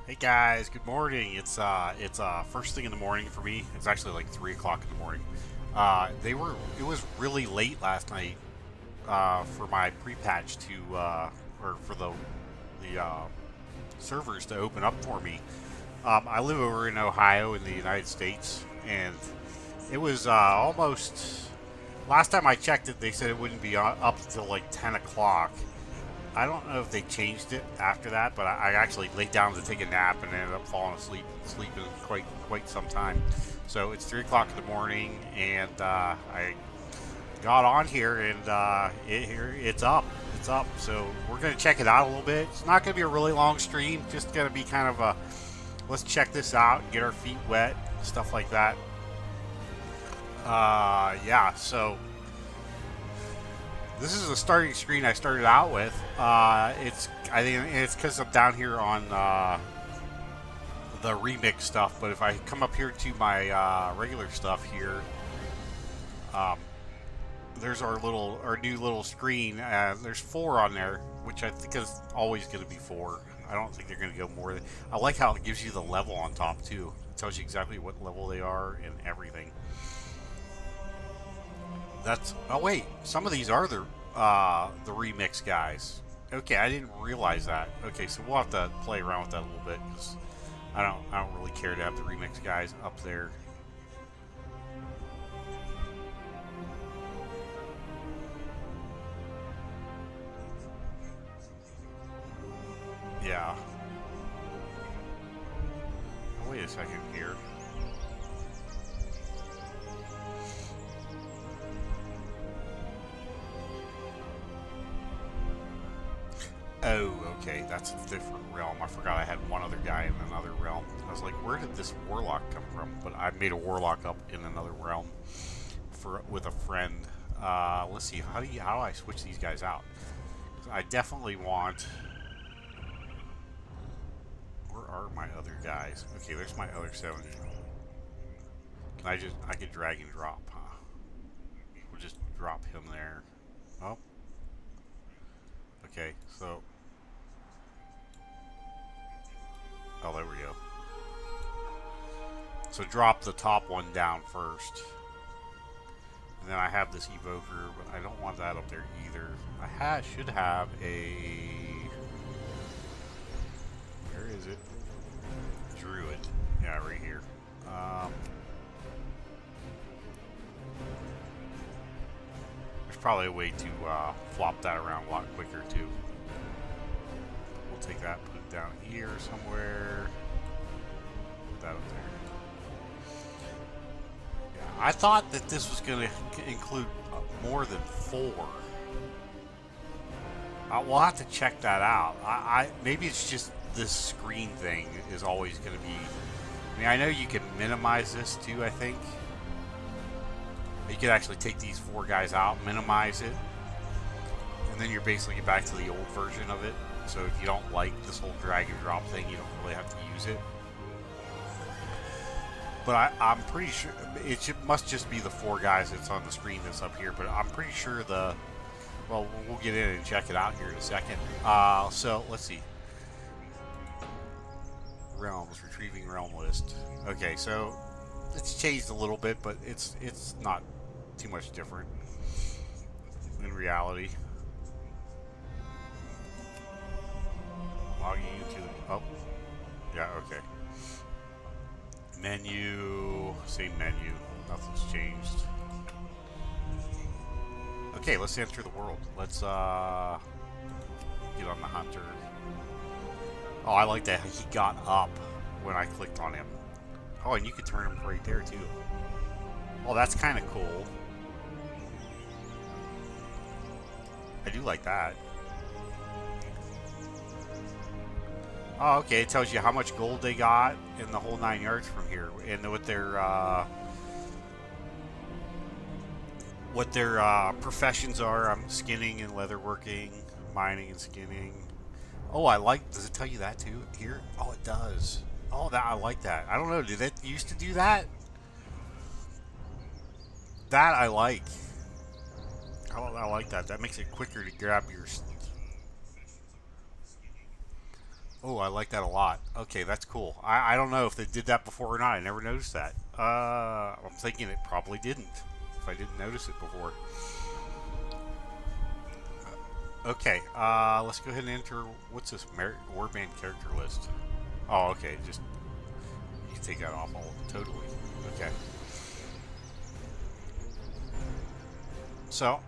Hey guys, good morning. It's first thing in the morning for me. It's actually like 3 o'clock in the morning. It was really late last night for my pre-patch or for the servers to open up for me. I live over in Ohio in the United States, and it was almost. Last time I checked it, they said it wouldn't be up until like 10 o'clock. I don't know if they changed it after that, but I actually laid down to take a nap and ended up falling asleep, sleeping quite some time. So it's 3 o'clock in the morning, and I got on here, and it's up. It's up. So we're gonna check it out a little bit. It's not gonna be a really long stream. Just gonna be kind of a let's check this out and get our feet wet, stuff like that. Yeah. So this is the starting screen I started out with. I think it's because I'm down here on the remix stuff. But if I come up here to my regular stuff here, um, there's our new little screen. There's 4 on there, which I think is always going to be 4. I don't think they're going to go more than. I like how it gives you the level on top too. It tells you exactly what level they are and everything. Oh wait, some of these are the remix guys. Okay, I didn't realize that. Okay, so we'll have to play around with that a little bit because I don't really care to have the remix guys up there. Yeah. Wait a second here. Oh, okay, that's a different realm. I forgot I had one other guy in another realm. I was like, where did this warlock come from? But I made a warlock up in another realm with a friend. Let's see, how do I switch these guys out? I definitely want. Where are my other guys? Okay, there's my other 7. I could drag and drop, huh? We'll just drop him there. Oh. Okay, so. Oh, there we go. So drop the top one down first. And then I have this evoker, but I don't want that up there either. I should have a. Where is it? Druid. Yeah, right here. There's probably a way to flop that around a lot quicker too. We'll take that, put it down here somewhere. Put that up there. Yeah, I thought that this was going to include more than 4. We'll have to check that out. Maybe it's just this screen thing is always going to be. I mean, I know you can minimize this too. I think you could actually take these 4 guys out, minimize it, and then you're basically back to the old version of it. So if you don't like this whole drag and drop thing, you don't really have to use it. But I'm pretty sure must just be the 4 guys that's on the screen that's up here. But I'm pretty sure well, we'll get in and check it out here in a second. So let's see. Realms, retrieving realm list. Okay, so it's changed a little bit, but it's not too much different in reality. Logging into oh, yeah, okay. Menu, same menu, nothing's changed. Okay, let's enter the world. Let's get on the hunter. Oh, I like that he got up when I clicked on him. Oh, and you could turn him right there too. Oh, that's kind of cool. I do like that. Oh, okay. It tells you how much gold they got in the whole 9 yards from here, and what their professions are. I'm skinning and leatherworking, mining and skinning. Oh, does it tell you that too here? Oh, it does. Oh, I like that. I don't know. Did it used to do that? That I like. I like that. That makes it quicker to grab your. Oh, I like that a lot. Okay, that's cool. I don't know if they did that before or not. I never noticed that. I'm thinking it probably didn't if I didn't notice it before. Okay, let's go ahead and enter. What's this warband character list? Oh, okay. Just you can take that off all totally. Okay. So,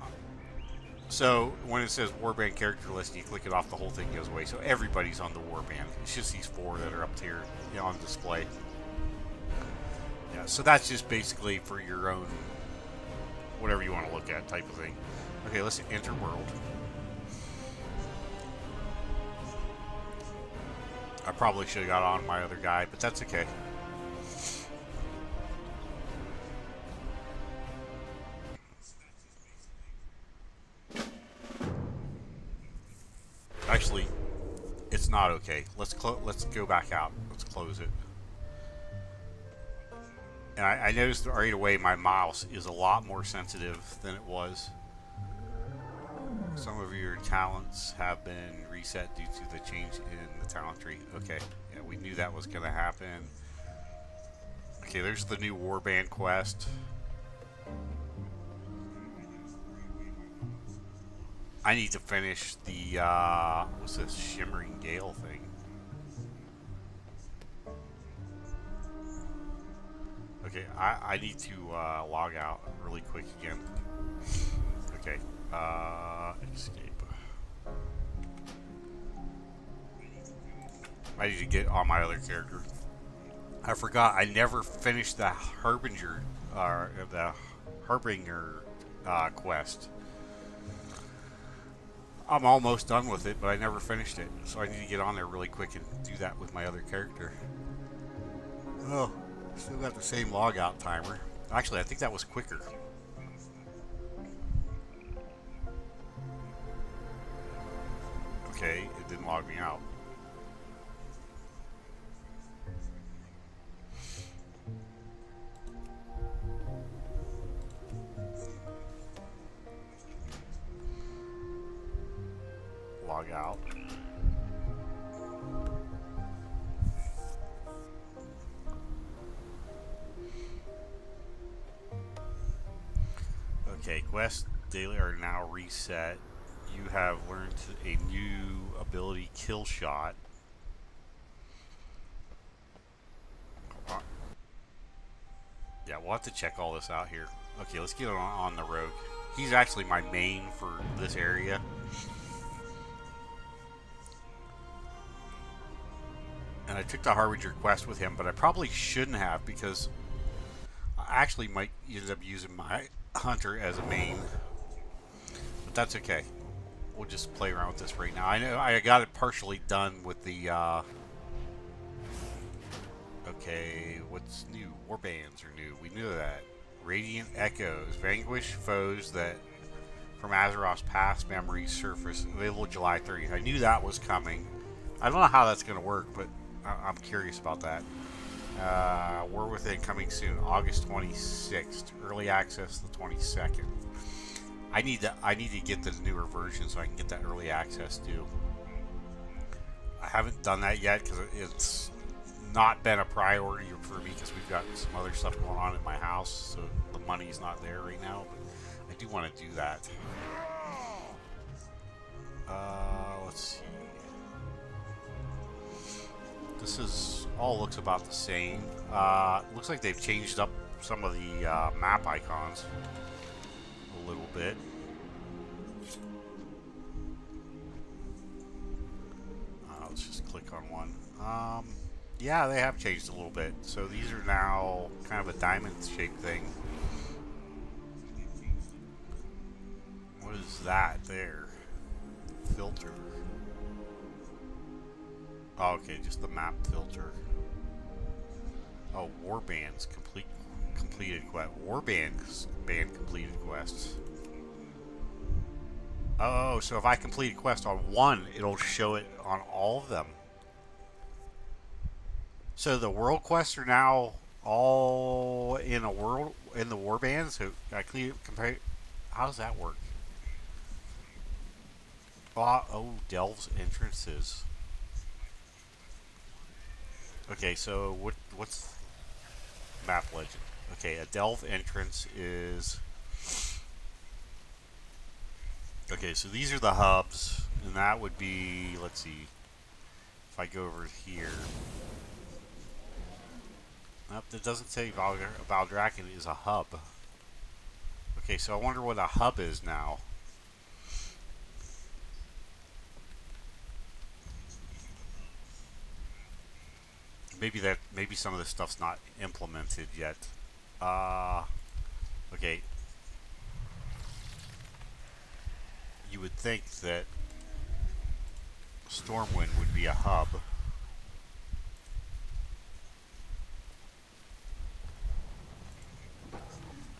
so when it says warband character list, you click it off, the whole thing goes away. So everybody's on the warband. It's just these four that are up here, on display. Yeah. So that's just basically for your own, whatever you want to look at type of thing. Okay, let's enter world. I probably should have got on my other guy, but that's okay. Actually, it's not okay. Let's go back out. Let's close it. And I noticed right away my mouse is a lot more sensitive than it was. Some of your talents have been reset due to the change in the talent tree. Okay, yeah, we knew that was going to happen. Okay, there's the new warband quest. I need to finish the, what's this, Shimmering Gale thing? Okay, I need to log out really quick again. Okay, escape. I need to get on my other character. I forgot, I never finished the Harbinger, quest. I'm almost done with it, but I never finished it. So I need to get on there really quick and do that with my other character. Oh, still got the same logout timer. Actually, I think that was quicker. Okay, it didn't log me out. Log out. Okay, quests daily are now reset. You have learned a new ability, Kill Shot. Yeah, we'll have to check all this out here. Okay, let's get on the rogue. He's actually my main for this area. And I took the Harbinger quest with him, but I probably shouldn't have because I actually might end up using my hunter as a main. But that's okay. We'll just play around with this right now. I know I got it partially done with the, okay, what's new? Warbands are new. We knew that. Radiant Echoes. Vanquish foes that from Azeroth's past memories surface. Available July 30th. I knew that was coming. I don't know how that's going to work, but I'm curious about that. War Within coming soon, August 26th. Early access the 22nd. I need to get the newer version so I can get that early access too. I haven't done that yet because it's not been a priority for me because we've got some other stuff going on in my house, so the money's not there right now. But I do want to do that. Let's see. This is all looks about the same. Looks like they've changed up some of the map icons a little bit. Let's just click on one. Yeah, they have changed a little bit. So these are now kind of a diamond-shaped thing. What is that there? Filter. Oh, okay, just the map filter. Oh, warbands completed quest. Warbands completed quests. Oh, so if I complete a quest on one, it'll show it on all of them. So the world quests are now all in a world in the warbands. So I compare. How does that work? Oh, Delve's entrances. Okay, so what's map legend? Okay, a delve entrance is... Okay, so these are the hubs, and that would be, let's see, if I go over here. Nope, it doesn't say Valdraken is a hub. Okay, so I wonder what a hub is now. Maybe some of this stuff's not implemented yet. Okay. You would think that Stormwind would be a hub.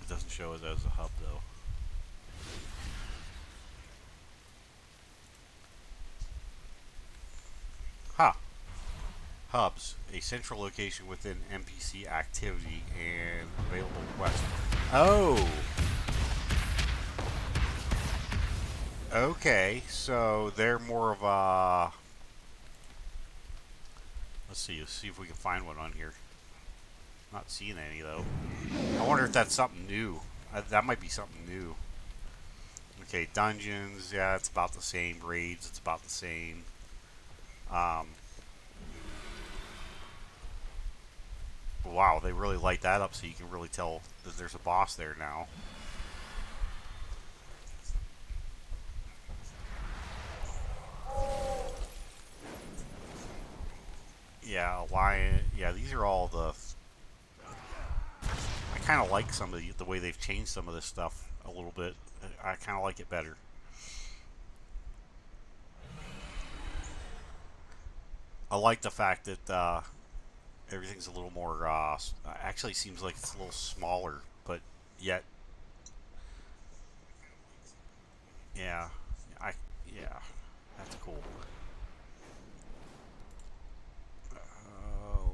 It doesn't show it as a hub though. Huh. Hubs, a central location within NPC activity and available quests. Oh! Okay, so they're more of a... Let's see if we can find one on here. Not seeing any though. I wonder if that's something new. That might be something new. Okay, dungeons, yeah, it's about the same. Raids, it's about the same. Wow, they really light that up so you can really tell that there's a boss there now. Yeah, lion. Yeah, these are all the... I kind of like some of the way they've changed some of this stuff a little bit. I kind of like it better. I like the fact that everything's a little more... actually seems like it's a little smaller, but yet... Yeah, yeah, that's cool.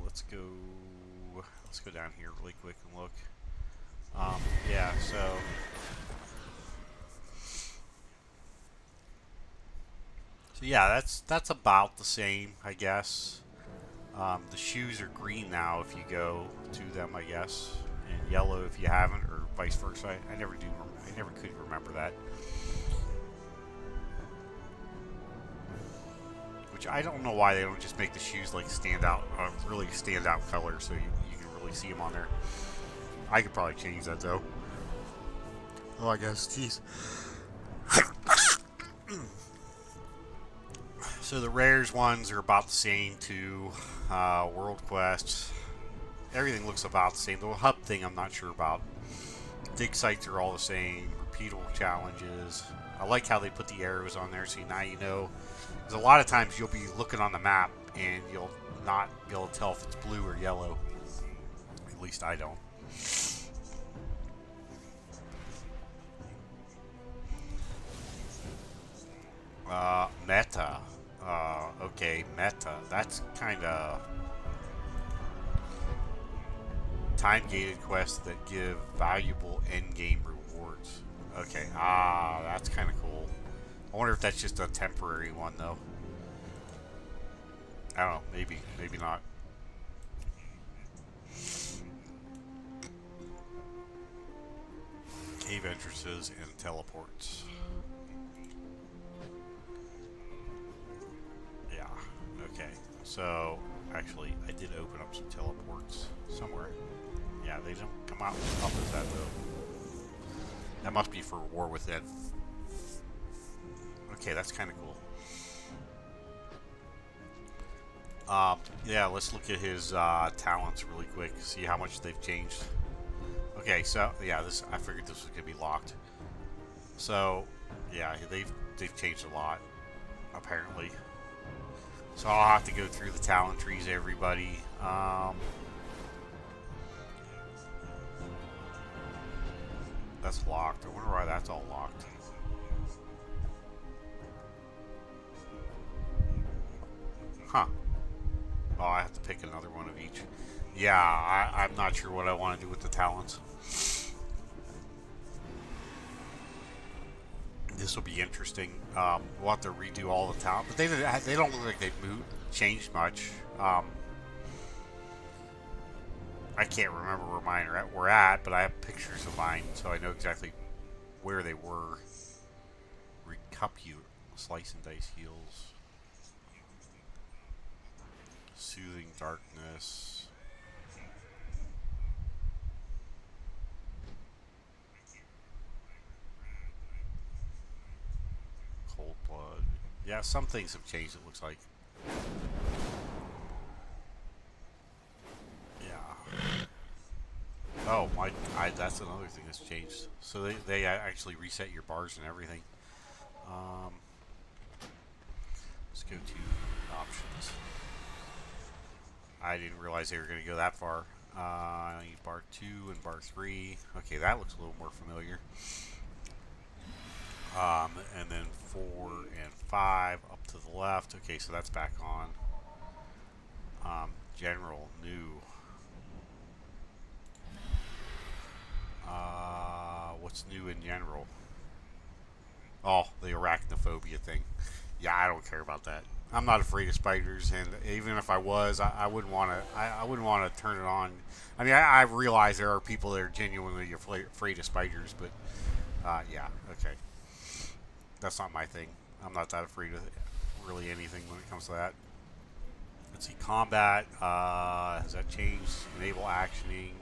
Let's go down here really quick and look. Yeah, so yeah, that's about the same, I guess. The shoes are green now if you go to them, I guess, and yellow if you haven't, or vice versa. I never could remember that. Which I don't know why they don't just make the shoes like stand out, really stand out color, so you can really see them on there. I could probably change that though. Oh, I guess, jeez. So the rares ones are about the same too. World quests, everything looks about the same. The hub thing I'm not sure about. Dig sites are all the same. Repeatable challenges. I like how they put the arrows on there, so now you know. Because a lot of times you'll be looking on the map and you'll not be able to tell if it's blue or yellow. At least I don't. Meta. Okay, meta. That's kind of time-gated quests that give valuable end-game rewards. Okay, that's kind of cool. I wonder if that's just a temporary one, though. I don't know. Maybe not. Cave entrances and teleports. Yeah. Okay. So, actually, I did open up some teleports somewhere. Yeah, they don't come out up as that, though. That must be for War Within. Okay, that's kind of cool. Yeah, let's look at his talents really quick. See how much they've changed. Okay, so yeah, I figured this was gonna be locked. So yeah, they've changed a lot apparently. So I'll have to go through the talent trees, everybody. That's locked. I wonder why that's all locked. Huh. Oh, I have to pick another one of each. Yeah, I'm not sure what I want to do with the talents. This will be interesting. We'll have to redo all the talent, but they don't look like they've changed much. I can't remember where mine were at, but I have pictures of mine, so I know exactly where they were. Recupute, slice and dice heals, soothing darkness. Cold blood. Yeah, some things have changed, it looks like. Yeah. Oh, that's another thing that's changed. So they actually reset your bars and everything. Um, let's go to options. I didn't realize they were going to go that far. I need bar 2 and bar 3. Okay, that looks a little more familiar. And then 4 and 5 up to the left. Okay, so that's back on. General, new. What's new in general? Oh, the arachnophobia thing. Yeah, I don't care about that. I'm not afraid of spiders, and even if I was, I wouldn't want to. I wouldn't want to turn it on. I mean, I realize there are people that are genuinely afraid of spiders, but yeah, okay, that's not my thing. I'm not that afraid of really anything when it comes to that. Let's see, combat. Has that changed? Enable actioning.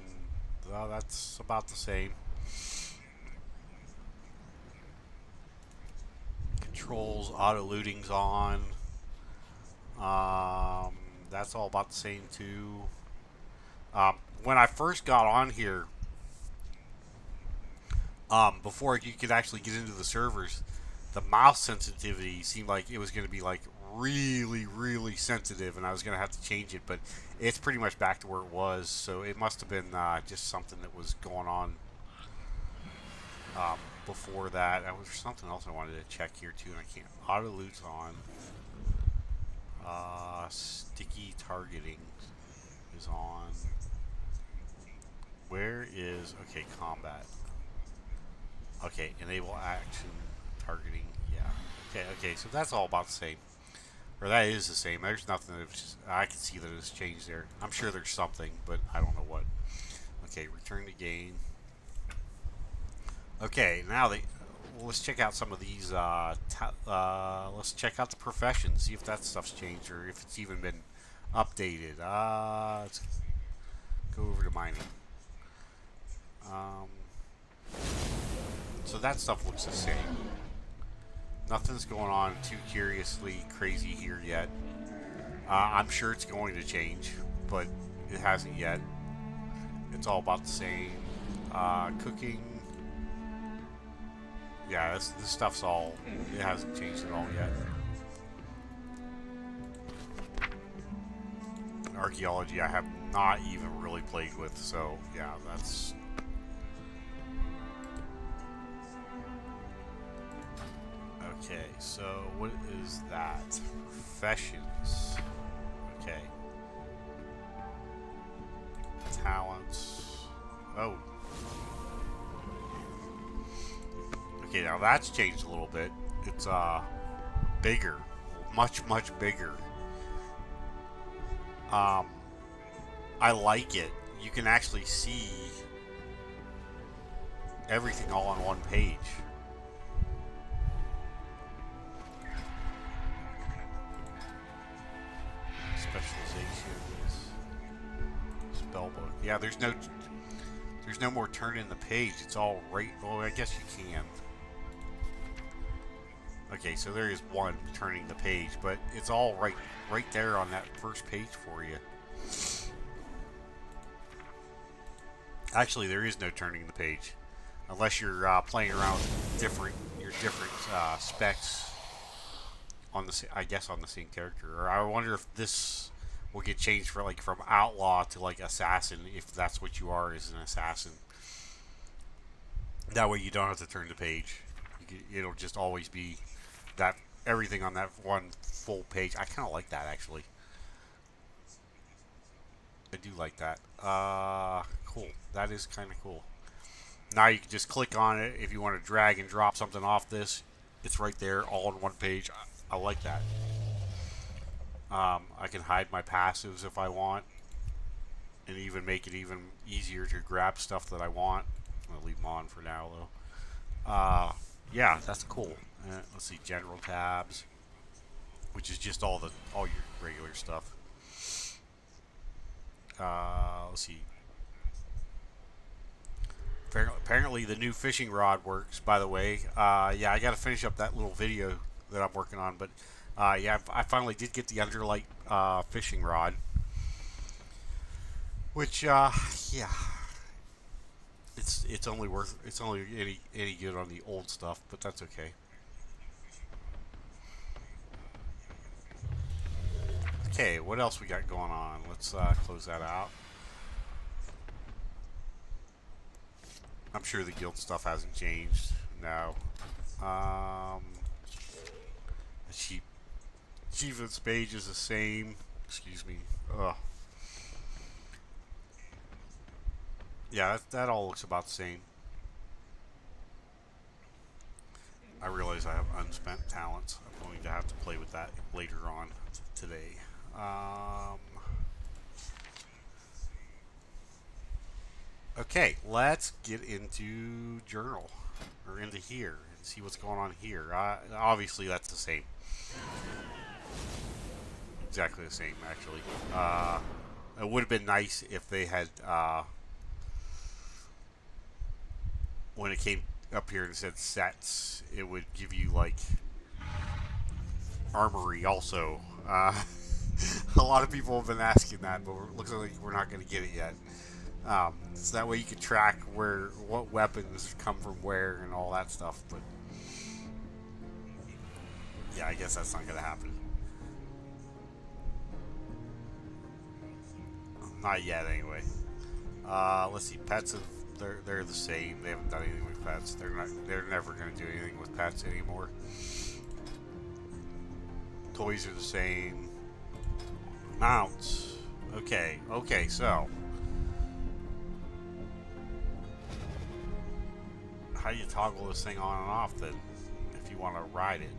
Well, that's about the same. Controls, auto looting's on. That's all about the same too. When I first got on here, before you could actually get into the servers, the mouse sensitivity seemed like it was going to be like really, really sensitive, and I was going to have to change it. But it's pretty much back to where it was. So it must have been just something that was going on before that. Was there something else I wanted to check here too, and I can't. Auto loot's on. Sticky targeting is on. Where is, okay, combat. Okay, enable action targeting. Yeah. Okay, so that's all about the same. Or that is the same. There's nothing that I can see that has changed there. I'm sure there's something, but I don't know what. Okay, return to game. Okay, now let's check out some of these. Let's check out the professions, see if that stuff's changed or if it's even been updated. Let's go over to mining. So that stuff looks the same. Nothing's going on too curiously crazy here yet. I'm sure it's going to change, but it hasn't yet. It's all about the same. Cooking. Yeah, this stuff's all, it hasn't changed at all yet. Archaeology I have not even really played with, so yeah, that's... Okay, so what is that? Professions. Okay. Talents. Oh. Okay, now that's changed a little bit. It's bigger, much bigger. I like it. You can actually see everything all on one page. Specializations, spellbook. Yeah, there's no more turning the page. It's all right. Oh, I guess you can. Okay, so there is one turning the page, but it's all right there on that first page for you. Actually, there is no turning the page, unless you're playing around with your different specs on the, I guess, on the same character. Or I wonder if this will get changed for like from outlaw to like assassin, if that's what you are, as an assassin. That way you don't have to turn the page. It'll just always be that everything on that one full page. I kind of like that, actually. I do like that. Cool. That is kind of cool. Now you can just click on it. If you want to drag and drop something off this, it's right there, all on one page. I like that. I can hide my passives if I want. and even make it even easier to grab stuff that I want. I'm gonna leave them on for now though. Yeah, that's cool. Let's see, general tabs, which is just all your regular stuff. Let's see. Apparently the new fishing rod works. By the way, yeah, I got to finish up that little video that I'm working on, but yeah, I finally did get the underlight fishing rod, which yeah, it's only any good on the old stuff, but that's okay. Okay, what else we got going on? Let's close that out. I'm sure the guild stuff hasn't changed. No. Achievements page is the same. Excuse me. Ugh. Yeah, that all looks about the same. I realize I have unspent talents. I'm going to have to play with that later on today. Okay, let's get into journal, or into here, and see what's going on here. Obviously, that's the same. Exactly the same, actually. It would have been nice if they had, when it came up here and said sets, it would give you, like, armory also. A lot of people have been asking that, but it looks like we're not going to get it yet. So that way you can track what weapons come from where and all that stuff. But yeah, I guess that's not going to happen. Not yet, anyway. Let's see. Pets, they're the same. They haven't done anything with pets. They're never going to do anything with pets anymore. Toys are the same. Mounts. Okay. So. How do you toggle this thing on and off then, if you want to ride it?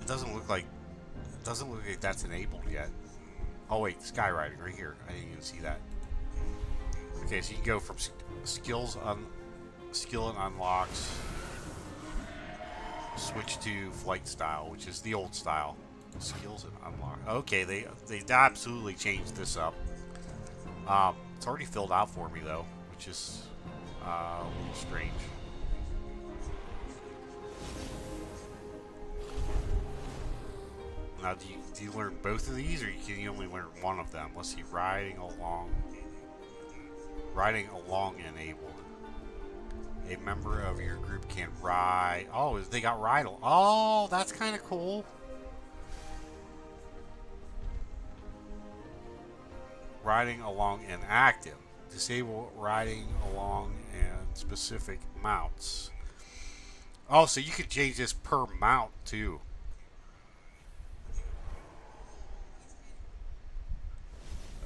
It doesn't look like that's enabled yet. Oh wait, skywriting right here. I didn't even see that. Okay, so you can go from skill and unlocks, switch to flight style, which is the old style. Skills and unlock. Okay, they absolutely changed this up. It's already filled out for me though, which is a little strange. Now, do you learn both of these, or can you only learn one of them? Let's see, riding along enabled. A member of your group can ride. Oh, they got ride. Oh, that's kind of cool. Riding along and active. Disable riding along and specific mounts. Oh, so you could change this per mount too.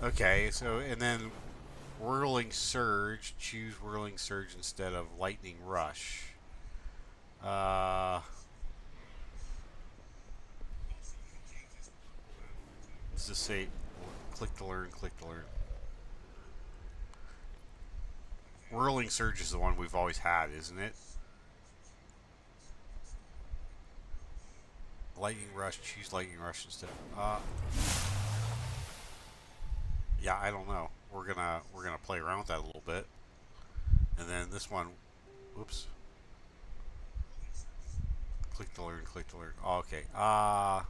Okay, so and then whirling surge. Choose whirling surge instead of lightning rush. Let's just say click to learn. Whirling surge is the one we've always had, isn't it? Lightning rush. Choose lightning rush instead. Yeah, I don't know. We're gonna play around with that a little bit, and then this one. Oops. Click to learn. Oh, okay. I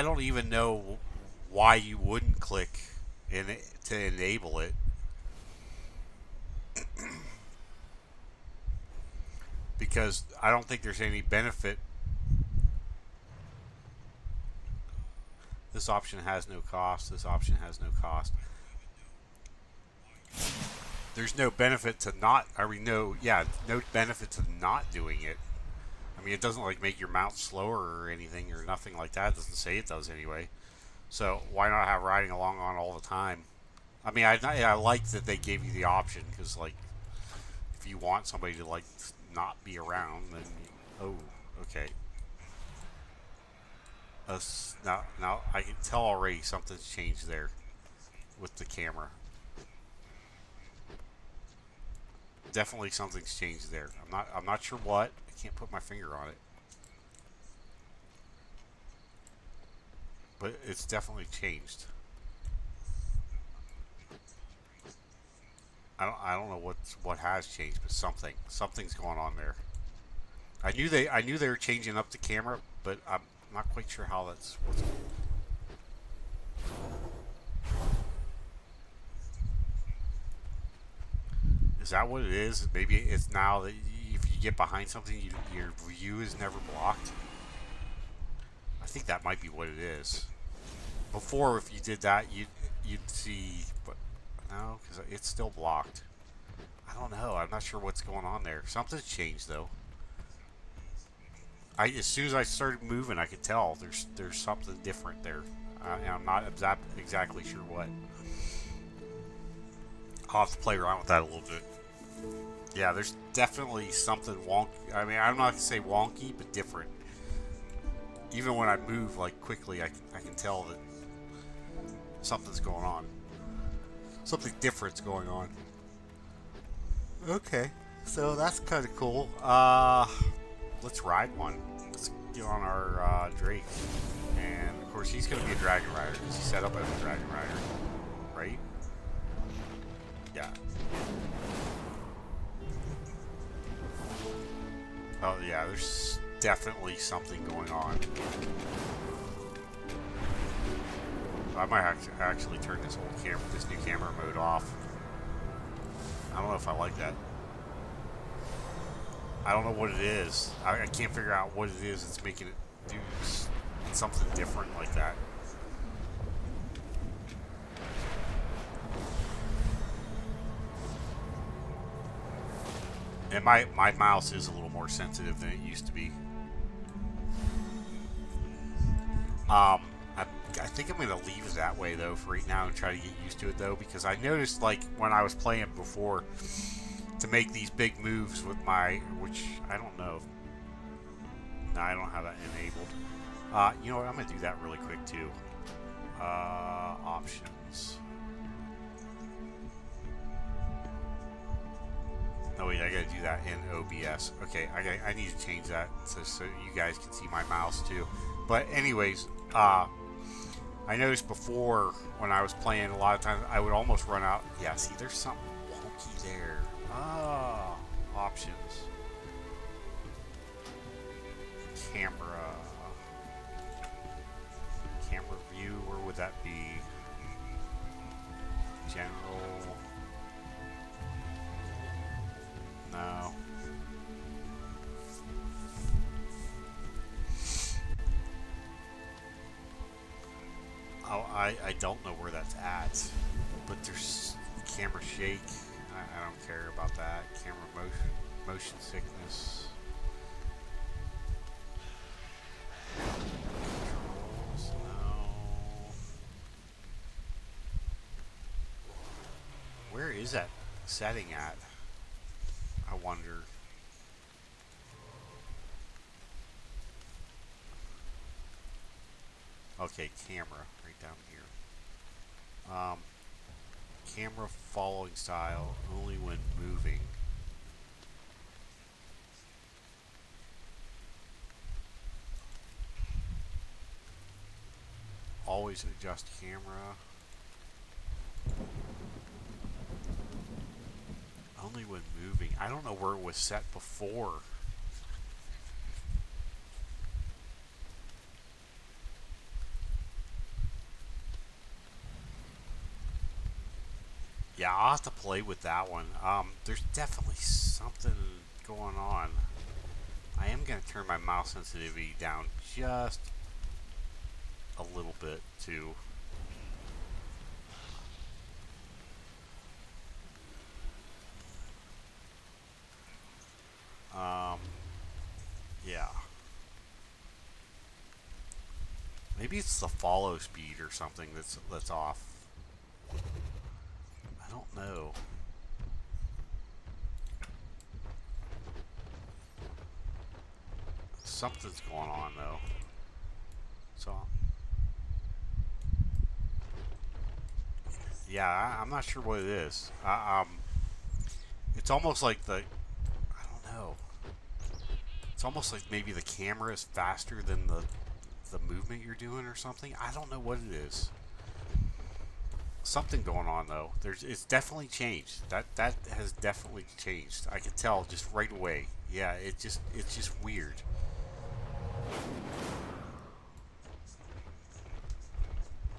don't even know why you wouldn't click to enable it. Because I don't think there's any benefit. This option has no cost. This option has no cost. There's no benefit to not. No benefit to not doing it. I mean, it doesn't like make your mount slower or anything or nothing like that. It doesn't say it does anyway. So why not have riding along on all the time? I mean, I like that they gave you the option, because like if you want somebody to like not be around, then oh, okay. Now I can tell already something's changed there with the camera. Definitely something's changed there. I'm not sure what. I can't put my finger on it. But it's definitely changed. I don't know what has changed, but something's going on there. I knew they were changing up the camera, but I'm not quite sure how that's what's. Is that what it is? Maybe it's now that if you get behind something, your view is never blocked. I think that might be what it is. Before, if you did that, you'd see, but no, because it's still blocked. I don't know. I'm not sure what's going on there. Something's changed though. As soon as I started moving, I could tell there's something different there, and I'm not exactly sure what. I'll have to play around with that a little bit. Yeah, there's definitely something wonky. I mean, I'm not gonna say wonky, but different. Even when I move like quickly, I can tell that something's going on. Something different's going on. Okay, so that's kind of cool. Let's ride one. Let's get on our Drake, and of course he's gonna be a dragon rider because he's set up as a dragon rider, right? Yeah. Oh yeah, there's definitely something going on. I might actually turn this new camera mode off. I don't know if I like that. I don't know what it is. I can't figure out what it is that's making it do something different like that. And my mouse is a little more sensitive than it used to be. I think I'm going to leave it that way though for right now and try to get used to it though, because I noticed like when I was playing before to make these big moves with which I don't know. No, I don't have that enabled. You know what? I'm going to do that really quick too. Options. Oh wait, I gotta do that in OBS. Okay, I need to change that so you guys can see my mouse too. But anyways, I noticed before when I was playing, a lot of times I would almost run out. Yeah, see, there's something wonky there. Options. Camera view, where would that be? General. No. Oh, I don't know where that's at, but there's camera shake. I don't care about that. Camera motion sickness. Controls, no. Where is that setting at? I wonder. Okay, camera right down here. Camera following style only when moving. Always adjust camera. Only when moving. I don't know where it was set before. Yeah, I'll have to play with that one. There's definitely something going on. I am going to turn my mouse sensitivity down just a little bit too. Yeah. Maybe it's the follow speed or something that's off. I don't know. Something's going on though. So, yeah, I'm not sure what it is. It's almost like I don't know. It's almost like maybe the camera is faster than the movement you're doing or something. I don't know what it is. Something going on though. It's definitely changed. That has definitely changed. I can tell just right away. Yeah, it's just weird.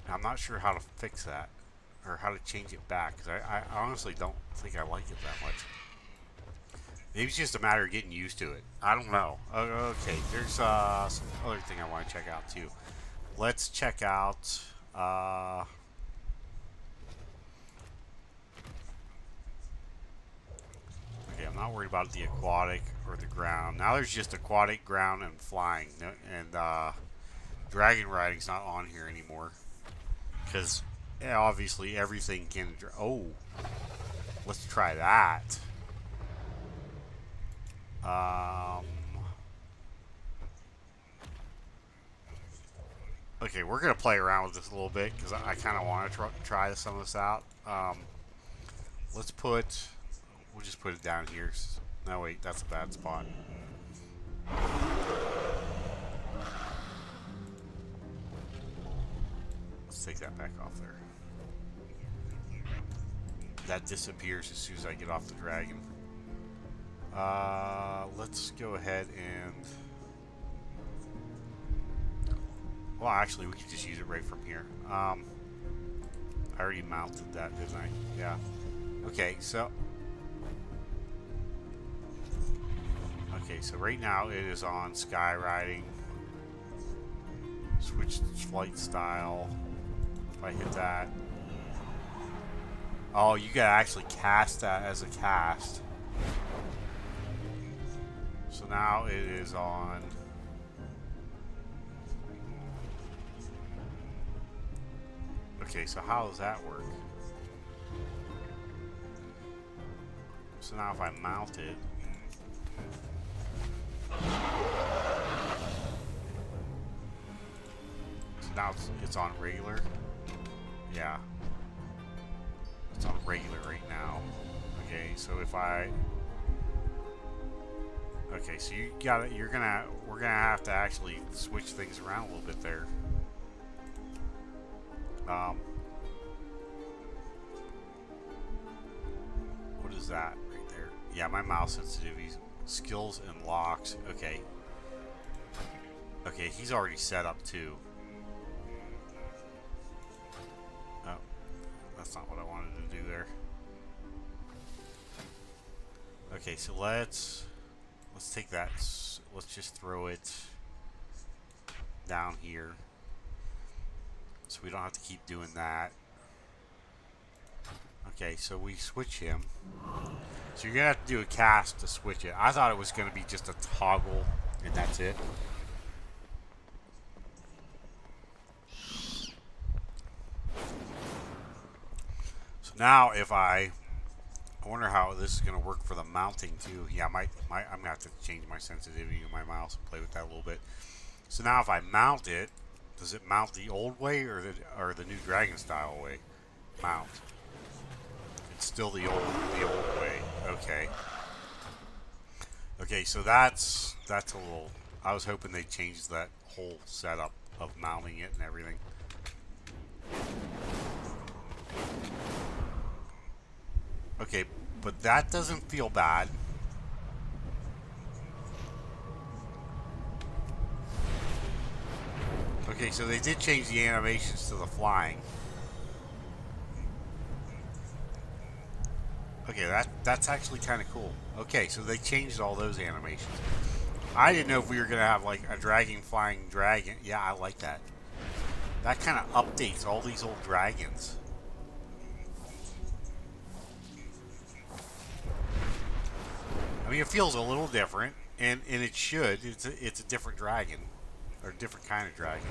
I'm not sure how to fix that or how to change it back because I honestly don't think I like it that much. Maybe it's just a matter of getting used to it. I don't know. Okay, there's some other thing I want to check out too. Let's check out. Okay, I'm not worried about the aquatic or the ground. Now there's just aquatic, ground, and flying. And dragon riding's not on here anymore because obviously everything can. Oh, let's try that. Okay, we're gonna play around with this a little bit because I kind of want to try some of this out. Let's put. We'll just put it down here. No, wait, that's a bad spot. Let's take that back off there. That disappears as soon as I get off the dragon. Let's go ahead and... Well, actually, we can just use it right from here. I already mounted that, didn't I? Yeah. Okay, so... Okay, so right now it is on skywriting. Switch flight style. If I hit that... Oh, you gotta actually cast that as a cast. So now it is on... Okay, so how does that work? So now if I mount it... So now it's on regular? Yeah. It's on regular right now. Okay, so if I... Okay, so we're gonna have to actually switch things around a little bit there. What is that right there? Yeah, my mouse sensitivity, skills and locks. Okay. Okay, he's already set up too. Oh, that's not what I wanted to do there. Okay, so let's take that. Let's just throw it down here, so we don't have to keep doing that. Okay, so we switch him. So you're gonna have to do a cast to switch it. I thought it was gonna be just a toggle and that's it. So now if I wonder how this is gonna work for the mounting too. Yeah, I'm gonna have to change my sensitivity of my mouse and play with that a little bit. So now if I mount it, does it mount the old way or the new dragon style way? Mount. It's still the old way. Okay. Okay, so that's a little... I was hoping they changed that whole setup of mounting it and everything. Okay, but that doesn't feel bad. Okay, so they did change the animations to the flying. Okay, that's actually kind of cool. Okay, so they changed all those animations. I didn't know if we were going to have like a dragon flying dragon. Yeah, I like that. That kind of updates all these old dragons. I mean, it feels a little different, and it should. It's a different dragon, or a different kind of dragon.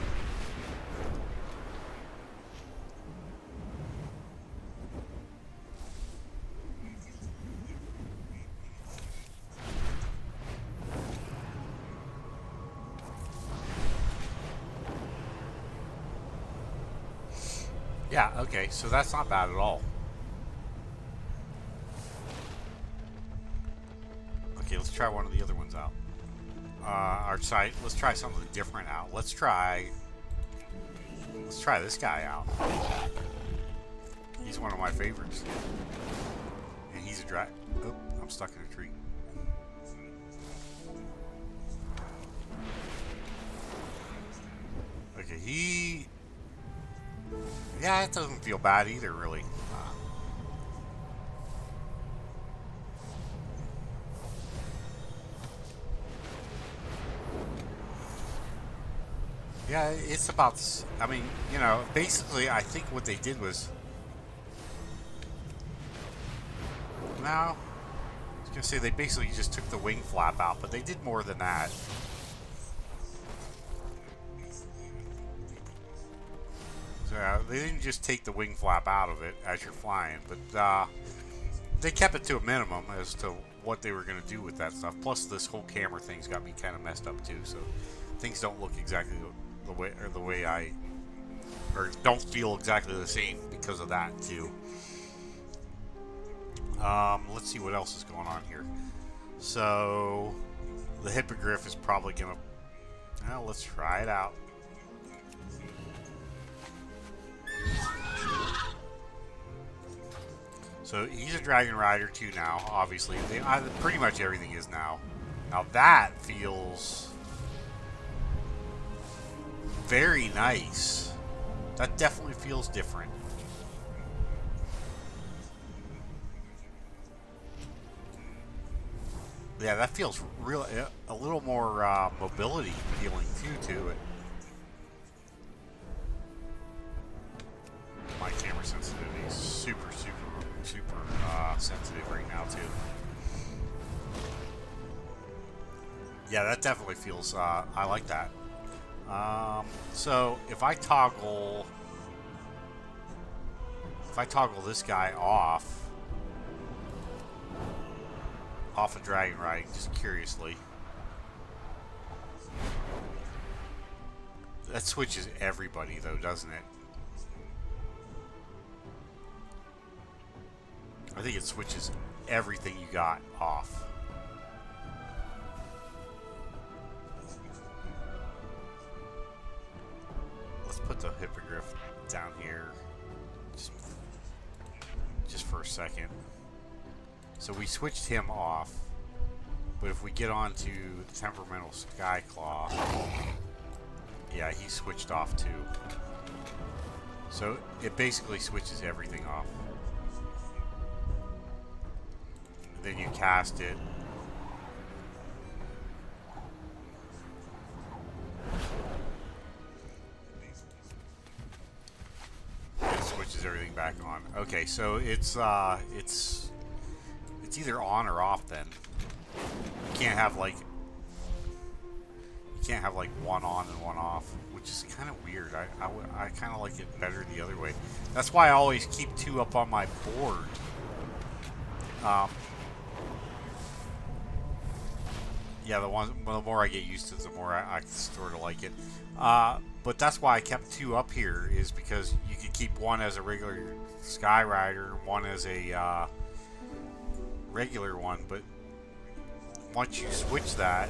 Yeah, okay, so that's not bad at all. Okay, let's try one of the other ones out. Let's try something different out. Let's try this guy out. He's one of my favorites. And he's a drag. Oh, I'm stuck in a tree. Okay, yeah, it doesn't feel bad either, really. Yeah, it's about. I mean, basically, I think what they did was. No, I was gonna say they basically just took the wing flap out, but they did more than that. So they didn't just take the wing flap out of it as you're flying, but they kept it to a minimum as to what they were going to do with that stuff. Plus, this whole camera thing's got me kind of messed up too, so things don't look exactly the way I, or don't feel exactly the same because of that too. Let's see what else is going on here. So the hippogriff is probably gonna. Well, let's try it out. So he's a dragon rider too now. Obviously, pretty much everything is now. Now that feels very nice. That definitely feels different. Yeah, that feels real, a little more mobility feeling too to it. My camera sensitivity is super sensitive right now too. Yeah, that definitely feels. I like that. So if I toggle this guy off of dragon riding, just curiously, that switches everybody though, doesn't it? I think it switches everything you got off. Let's put the hippogriff down here just for a second. So we switched him off, but if we get on to the temperamental Skyclaw, yeah, he switched off too. So it basically switches everything off. Then you cast it. It switches everything back on. Okay, so it's either on or off then. You can't have like one on and one off, which is kind of weird. I kind of like it better the other way. That's why I always keep two up on my board. Yeah, the more I get used to it, the more I sort of like it. But that's why I kept two up here, is because you could keep one as a regular Sky Rider, one as a regular one. But once you switch that,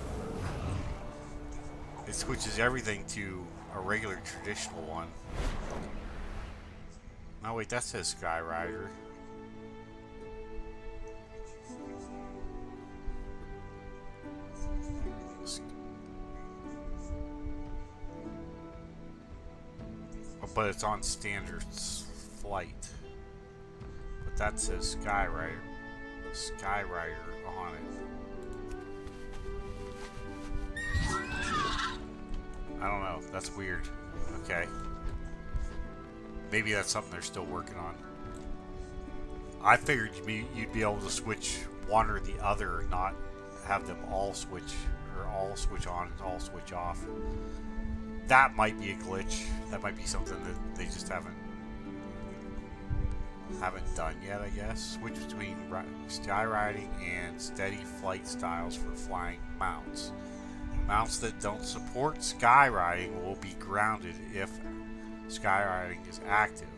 it switches everything to a regular traditional one. Oh wait, that says Sky Rider. But it's on standard flight. But that says Sky Rider on it. I don't know. That's weird. Okay. Maybe that's something they're still working on. I figured you'd be able to switch one or the other, not have them all switch, or all switch on and all switch off. That might be a glitch. That might be something that they just haven't done yet, I guess. Switch between sky riding and steady flight styles for flying mounts. Mounts that don't support sky riding will be grounded if sky riding is active.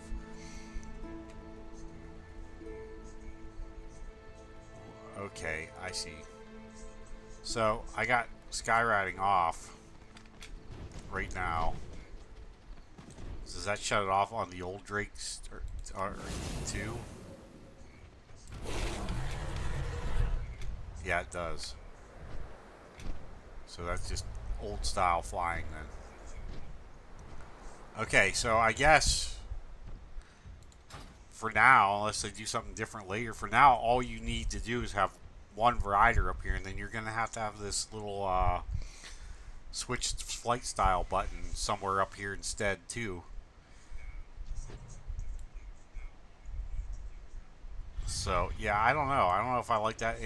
Okay, I see. So I got skywriting off right now. Does that shut it off on the old Drakes or too? Yeah, it does. So that's just old style flying then. Okay, so I guess for now, unless they do something different later, for now all you need to do is have one rider up here, and then you're gonna have to have this little switch flight style button somewhere up here instead too. So yeah, I don't know. I don't know if I like that.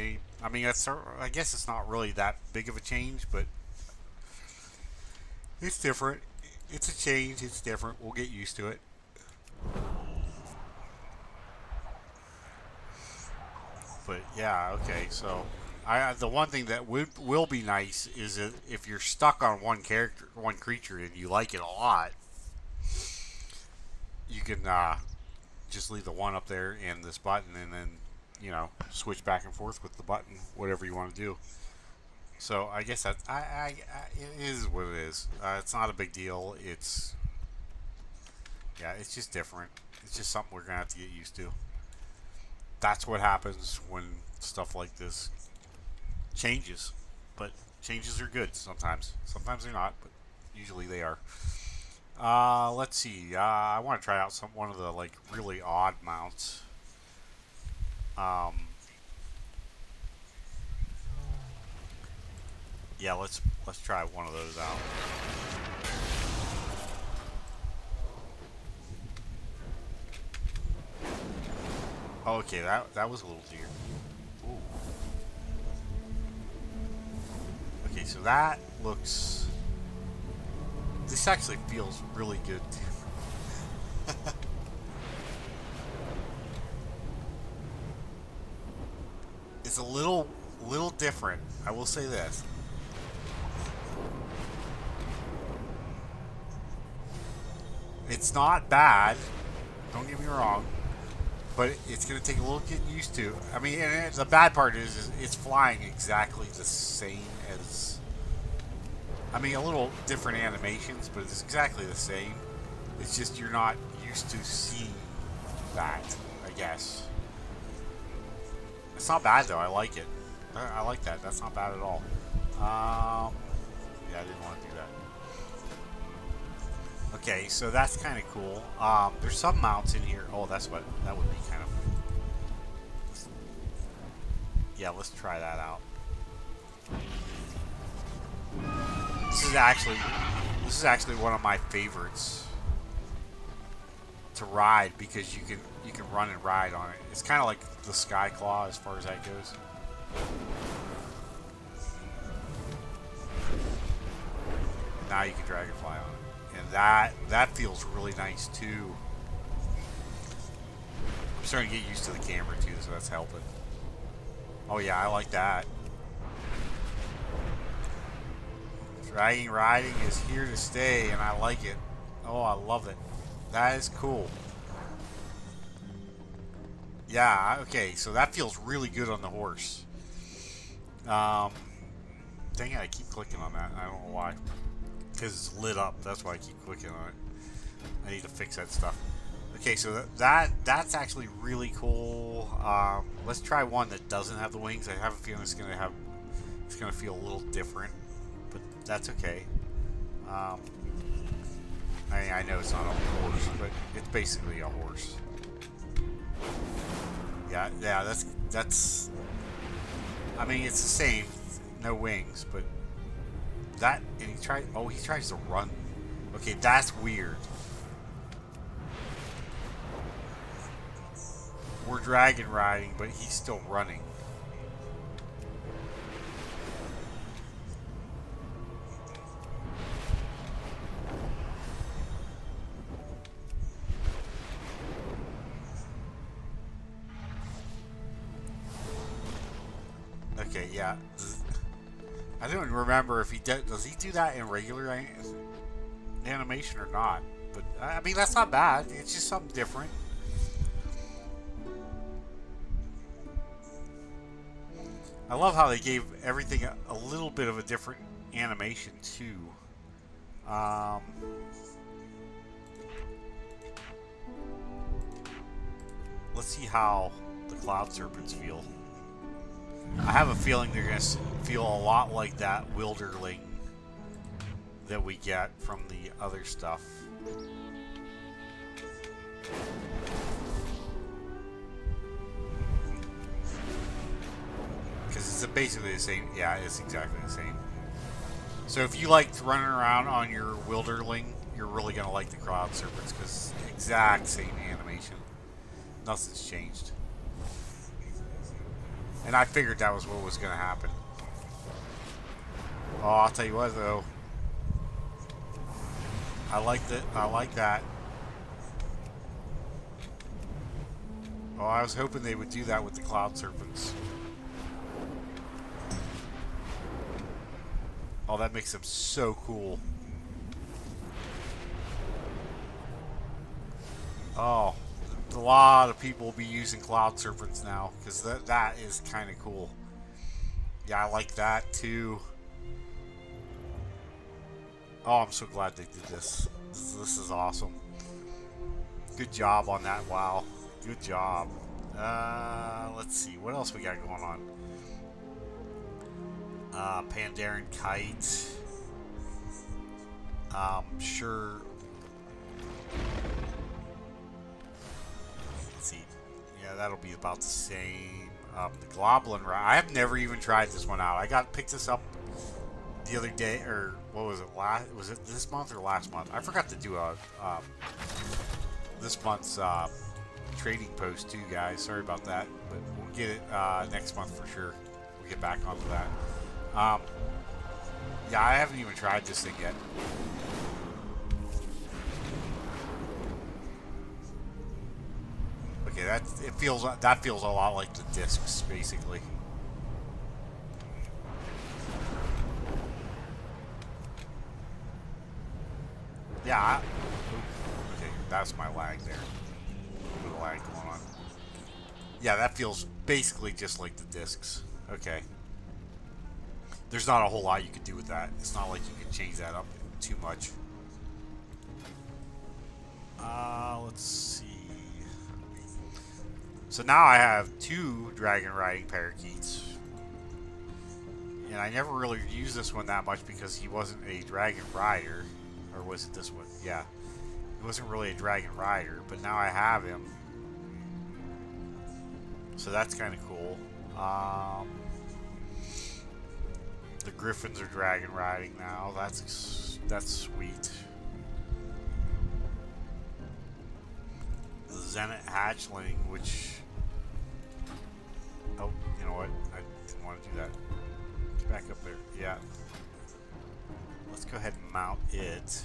I mean, I guess it's not really that big of a change, but it's different. It's a change. It's different. We'll get used to it. But yeah, okay. So the one thing that will be nice is that if you're stuck on one character, one creature, and you like it a lot, you can just leave the one up there and this button, and then switch back and forth with the button, whatever you want to do. So I guess that it is what it is. It's not a big deal. It's just different. It's just something we're gonna have to get used to. That's what happens when stuff like this changes. But changes are good sometimes. Sometimes they're not, but usually they are. Let's see. I want to try out one of the like really odd mounts. Yeah, let's try one of those out. Okay, that was a little dear. Ooh. Okay, so that looks. This actually feels really good. It's a little different. I will say this. It's not bad. Don't get me wrong. But it's going to take a little getting used to. I mean, and the bad part is it's flying exactly the same as. I mean, a little different animations, but it's exactly the same. It's just you're not used to seeing that, I guess. It's not bad, though. I like it. I like that. That's not bad at all. Yeah, I didn't want to do that. Okay, so that's kind of cool. There's some mounts in here. Oh, that would be kind of. Yeah, let's try that out. This is actually one of my favorites to ride because you can run and ride on it. It's kind of like the Sky Claw as far as that goes. And now you can dragonfly on it. And that feels really nice too. I'm starting to get used to the camera too, so that's helping. Oh yeah, I like that. Dragon riding is here to stay, and I like it. Oh, I love it. That is cool. Yeah, okay, so that feels really good on the horse. Dang it, I keep clicking on that. I don't know why. Because it's lit up. That's why I keep clicking on it. I need to fix that stuff. Okay, so that's actually really cool. Let's try one that doesn't have the wings. I have a feeling it's gonna feel a little different, but that's okay. I know it's not a horse, but it's basically a horse. Yeah, that's. I mean, it's the same, no wings, but that and he tries to run. Okay, that's weird. We're dragon riding, but he's still running. Okay, yeah. I don't remember if he does he do that in regular animation or not. But I mean, that's not bad. It's just something different. I love how they gave everything a little bit of a different animation too. Um, let's see how the cloud serpents feel. I have a feeling they're going to feel a lot like that wilderling that we get from the other stuff. Because it's basically the same. Yeah, it's exactly the same. So if you liked running around on your wilderling, you're really going to like the cloud serpents because exact same animation. Nothing's changed. And I figured that was what was going to happen. Oh, I'll tell you what though. I like that. I like that. Oh, I was hoping they would do that with the cloud serpents. Oh, that makes them so cool. Oh, a lot of people will be using cloud serpents now because that is kind of cool. Yeah, I like that too. Oh, I'm so glad they did this. This is awesome. Good job on that. Wow. Good job. Let's see. What else we got going on? Pandaren Kite. Sure. Let's see. Yeah, that'll be about the same. The Goblin Ride. I have never even tried this one out. I picked this up the other day, or what was it? Was it this month or last month? I forgot to do a this month's trading post too, guys. Sorry about that, but we'll get it next month for sure. We'll get back onto that. Yeah, I haven't even tried this thing yet. Okay, that feels a lot like the discs, basically. Yeah. Okay, that's my lag there. A little lag going on. Yeah, that feels basically just like the discs. Okay. There's not a whole lot you could do with that. It's not like you can change that up too much. Let's see. So now I have 2 dragon riding parakeets. And I never really used this one that much because he wasn't a dragon rider. Or was it this one? Yeah. He wasn't really a dragon rider, but now I have him. So that's kind of cool. The griffins are dragon riding now. That's sweet. The Zenit hatchling, which... Oh, you know what? I didn't want to do that. Get back up there. Yeah. Let's go ahead and mount it.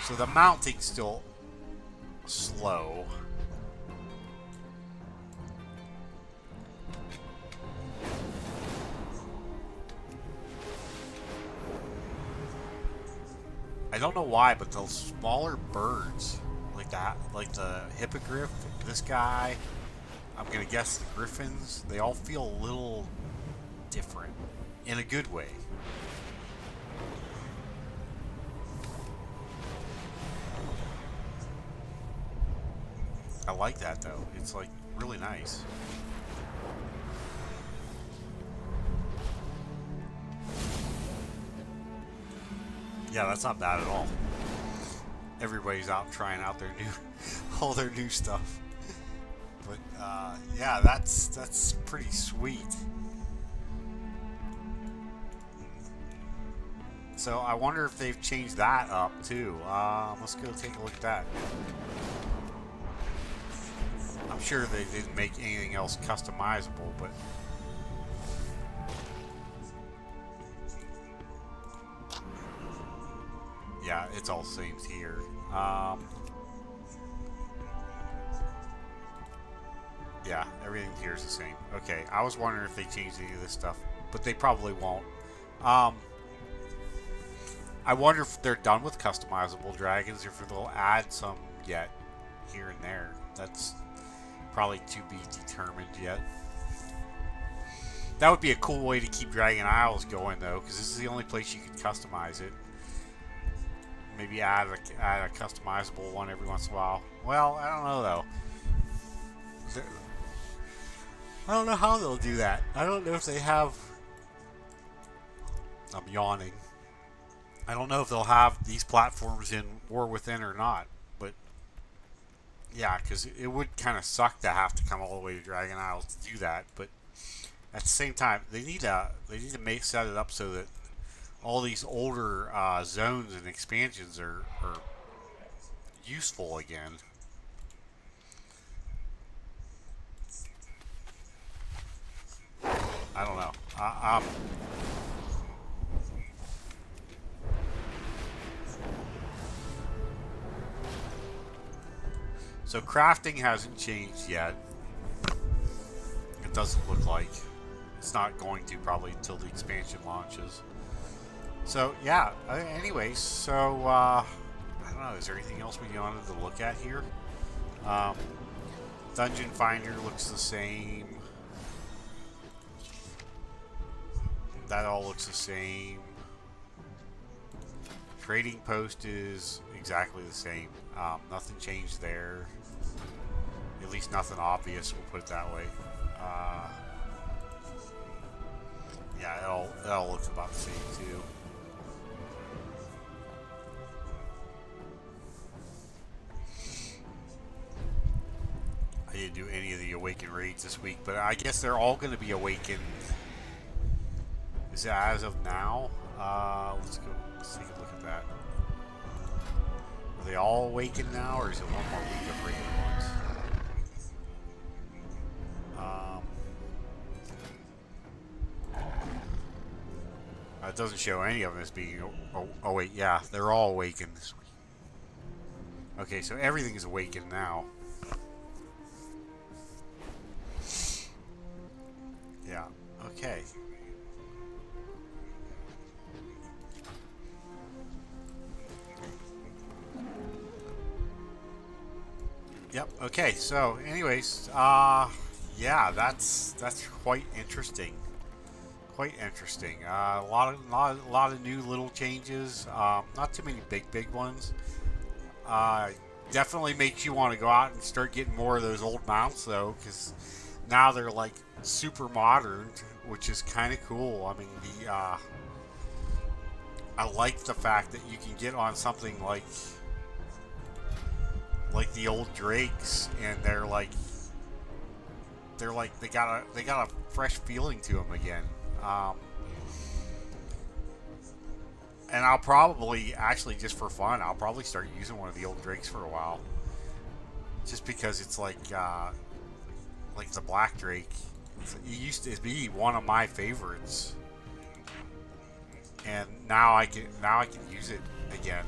So the mounting's still slow. I don't know why, but those smaller birds, like that, like the hippogriff, this guy, I'm gonna guess the griffins, they all feel a little different in a good way. I like that though. It's like really nice. Yeah, that's not bad at all. Everybody's out trying out their new, all their new stuff. But yeah, that's pretty sweet. So I wonder if they've changed that up too. Let's go take a look at that. I'm sure they didn't make anything else customizable, but yeah, it's all the same here. Yeah, everything here is the same. Okay, I was wondering if they changed any of this stuff, but they probably won't. I wonder if they're done with customizable dragons, or if they'll add some yet here and there. Probably to be determined yet. That would be a cool way to keep Dragon Isles going, though, because this is the only place you can customize it. Maybe add a customizable one every once in a while. Well, I don't know, though. I don't know how they'll do that. I don't know if they have... I'm yawning. I don't know if they'll have these platforms in War Within or not. But, yeah, because it would kind of suck to have to come all the way to Dragon Isles to do that, but... At the same time, they need to set it up so that all these older zones and expansions are useful again. I don't know. So crafting hasn't changed yet. It doesn't look like. It's not going to probably until the expansion launches. So yeah, anyways, so I don't know, is there anything else we wanted to look at here? Dungeon Finder looks the same. That all looks the same. Trading post is exactly the same. Nothing changed there. At least nothing obvious, we'll put it that way. Yeah, it all looks about the same too. I didn't do any of the Awaken raids this week, but I guess they're all going to be awakened. Is it as of now? Let's take a look at that. Are they all awakened now, or is it one more week of regular ones? It doesn't show any of them as being... Oh, wait, yeah, they're all awakened this week. Okay, so everything is awakened now. Yeah, okay. Yep, okay, so anyways, yeah, that's quite interesting. Quite interesting. A lot of new little changes. Not too many big ones. Definitely makes you want to go out and start getting more of those old mounts, though, because now they're like super modern, which is kind of cool. I mean, I like the fact that you can get on something like the old Drakes, and they got a fresh feeling to them again. And I'll probably, actually, just for fun, I'll probably start using one of the old Drakes for a while. Just because it's like the Black Drake. It used to be one of my favorites. And now I can use it again.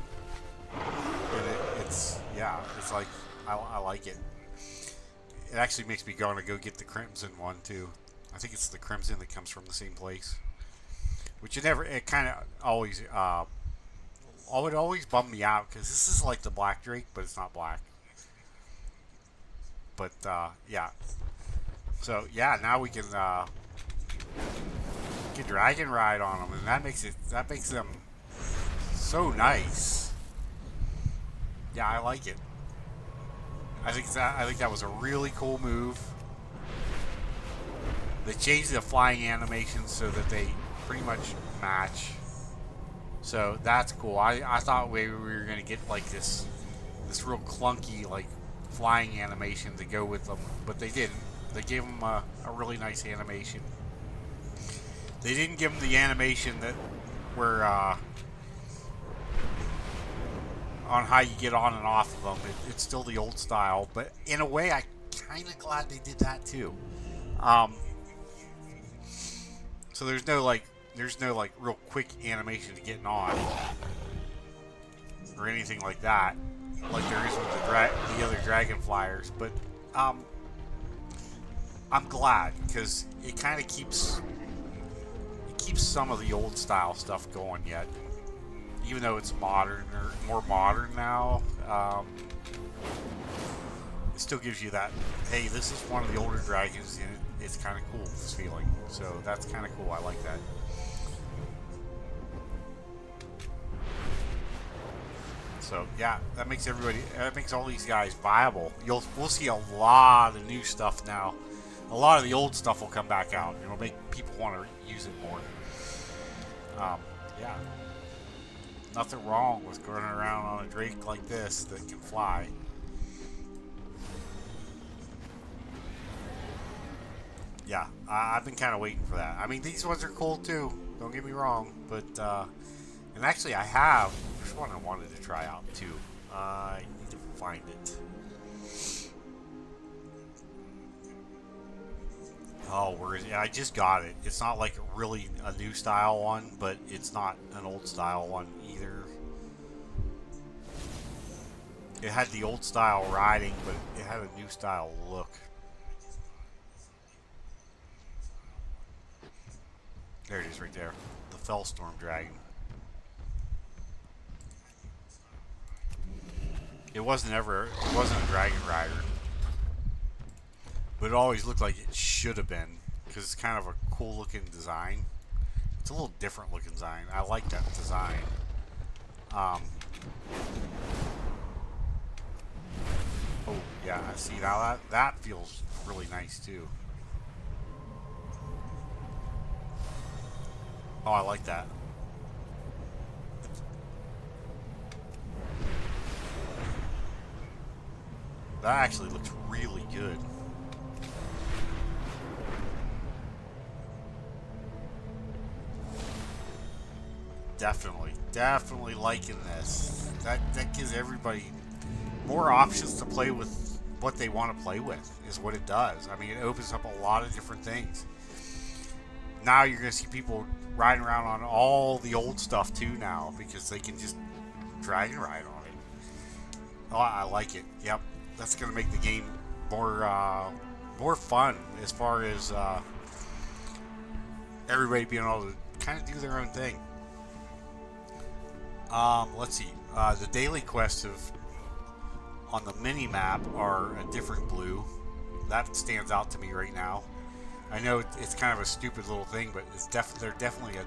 And it's like, I like it. It actually makes me want to go get the Crimson one, too. I think it's the Crimson that comes from the same place, which it kind of always would always bum me out, because this is like the Black Drake, but it's not black. But yeah, so yeah, now we can Dragon Ride on them, and that makes them so nice. Yeah, I like it. I think that was a really cool move. They changed the flying animations so that they pretty much match. So that's cool. I thought maybe we were going to get like this real clunky like flying animation to go with them, but they didn't. They gave them a really nice animation. They didn't give them the animation that where on how you get on and off of them. It's still the old style, but in a way, I kind of glad they did that too. So there's no like real quick animation to getting on or anything like that, like there is with the other Dragon Flyers. But I'm glad, because it kind of keeps some of the old style stuff going yet, even though it's modern or more modern now. it still gives you that, hey, this is one of the older dragons, and it's kind of cool feeling. So that's kind of cool. I like that. So yeah, that makes all these guys viable. We'll see a lot of new stuff now. A lot of the old stuff will come back out. It'll make people want to use it more. Yeah, nothing wrong with going around on a drake like this that can fly. Yeah, I've been kind of waiting for that. I mean, these ones are cool too. Don't get me wrong, but and actually, there's one I wanted to try out too. I need to find it. Oh, where is it? I just got it. It's not like really a new style one, but it's not an old style one either. It had the old style riding, but it had a new style look. There it is right there. The Fellstorm Dragon. It wasn't a dragon rider. But it always looked like it should have been, because it's kind of a cool looking design. It's a little different looking design. I like that design. Oh yeah, see now that feels really nice too. Oh, I like that. That actually looks really good. Definitely liking this. That gives everybody more options to play with what they want to play with, is what it does. I mean, it opens up a lot of different things. Now you're going to see people riding around on all the old stuff too now, because they can just dragon ride on it. Oh, I like it. Yep, that's going to make the game more fun as far as everybody being able to kind of do their own thing. Let's see. The daily quests on the mini map are a different blue. That stands out to me right now. I know it's kind of a stupid little thing, but they're definitely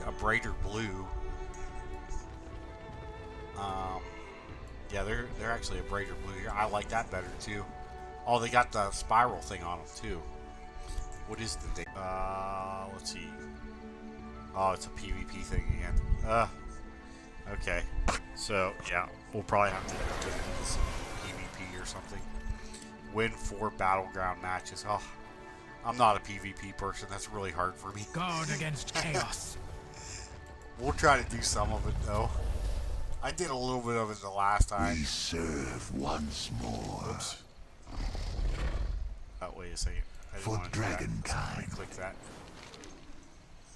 a brighter blue. Yeah, they're actually a brighter blue here. I like that better too. Oh, they got the spiral thing on them too. What is the let's see. Oh, it's a PvP thing again. Okay. So yeah, we'll probably have to get into some PvP or something. Win 4 battleground matches. Oh, I'm not a PvP person. That's really hard for me. Guard against chaos. We'll try to do some of it though. I did a little bit of it the last time. We serve once more. Oops. Oh, wait a second. I didn't For want to do that. dragonkind. Click that.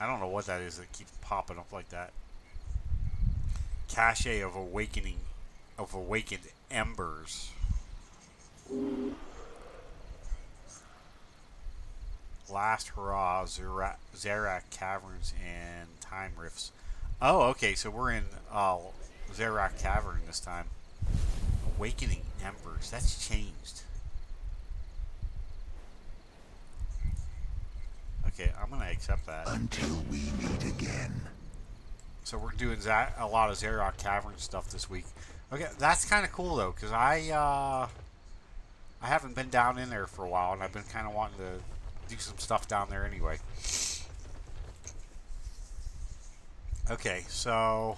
I don't know what that is that keeps popping up like that. Cache of awakened embers. Last hurrah, Zarak Caverns and Time Rifts. Oh, okay, so we're in Zarak Cavern this time. Awakening embers. That's changed. Okay, I'm gonna accept that. Until we meet again. So we're doing a lot of Zarak Cavern stuff this week. Okay, that's kind of cool though, because I haven't been down in there for a while, and I've been kind of wanting to do some stuff down there anyway. Okay, so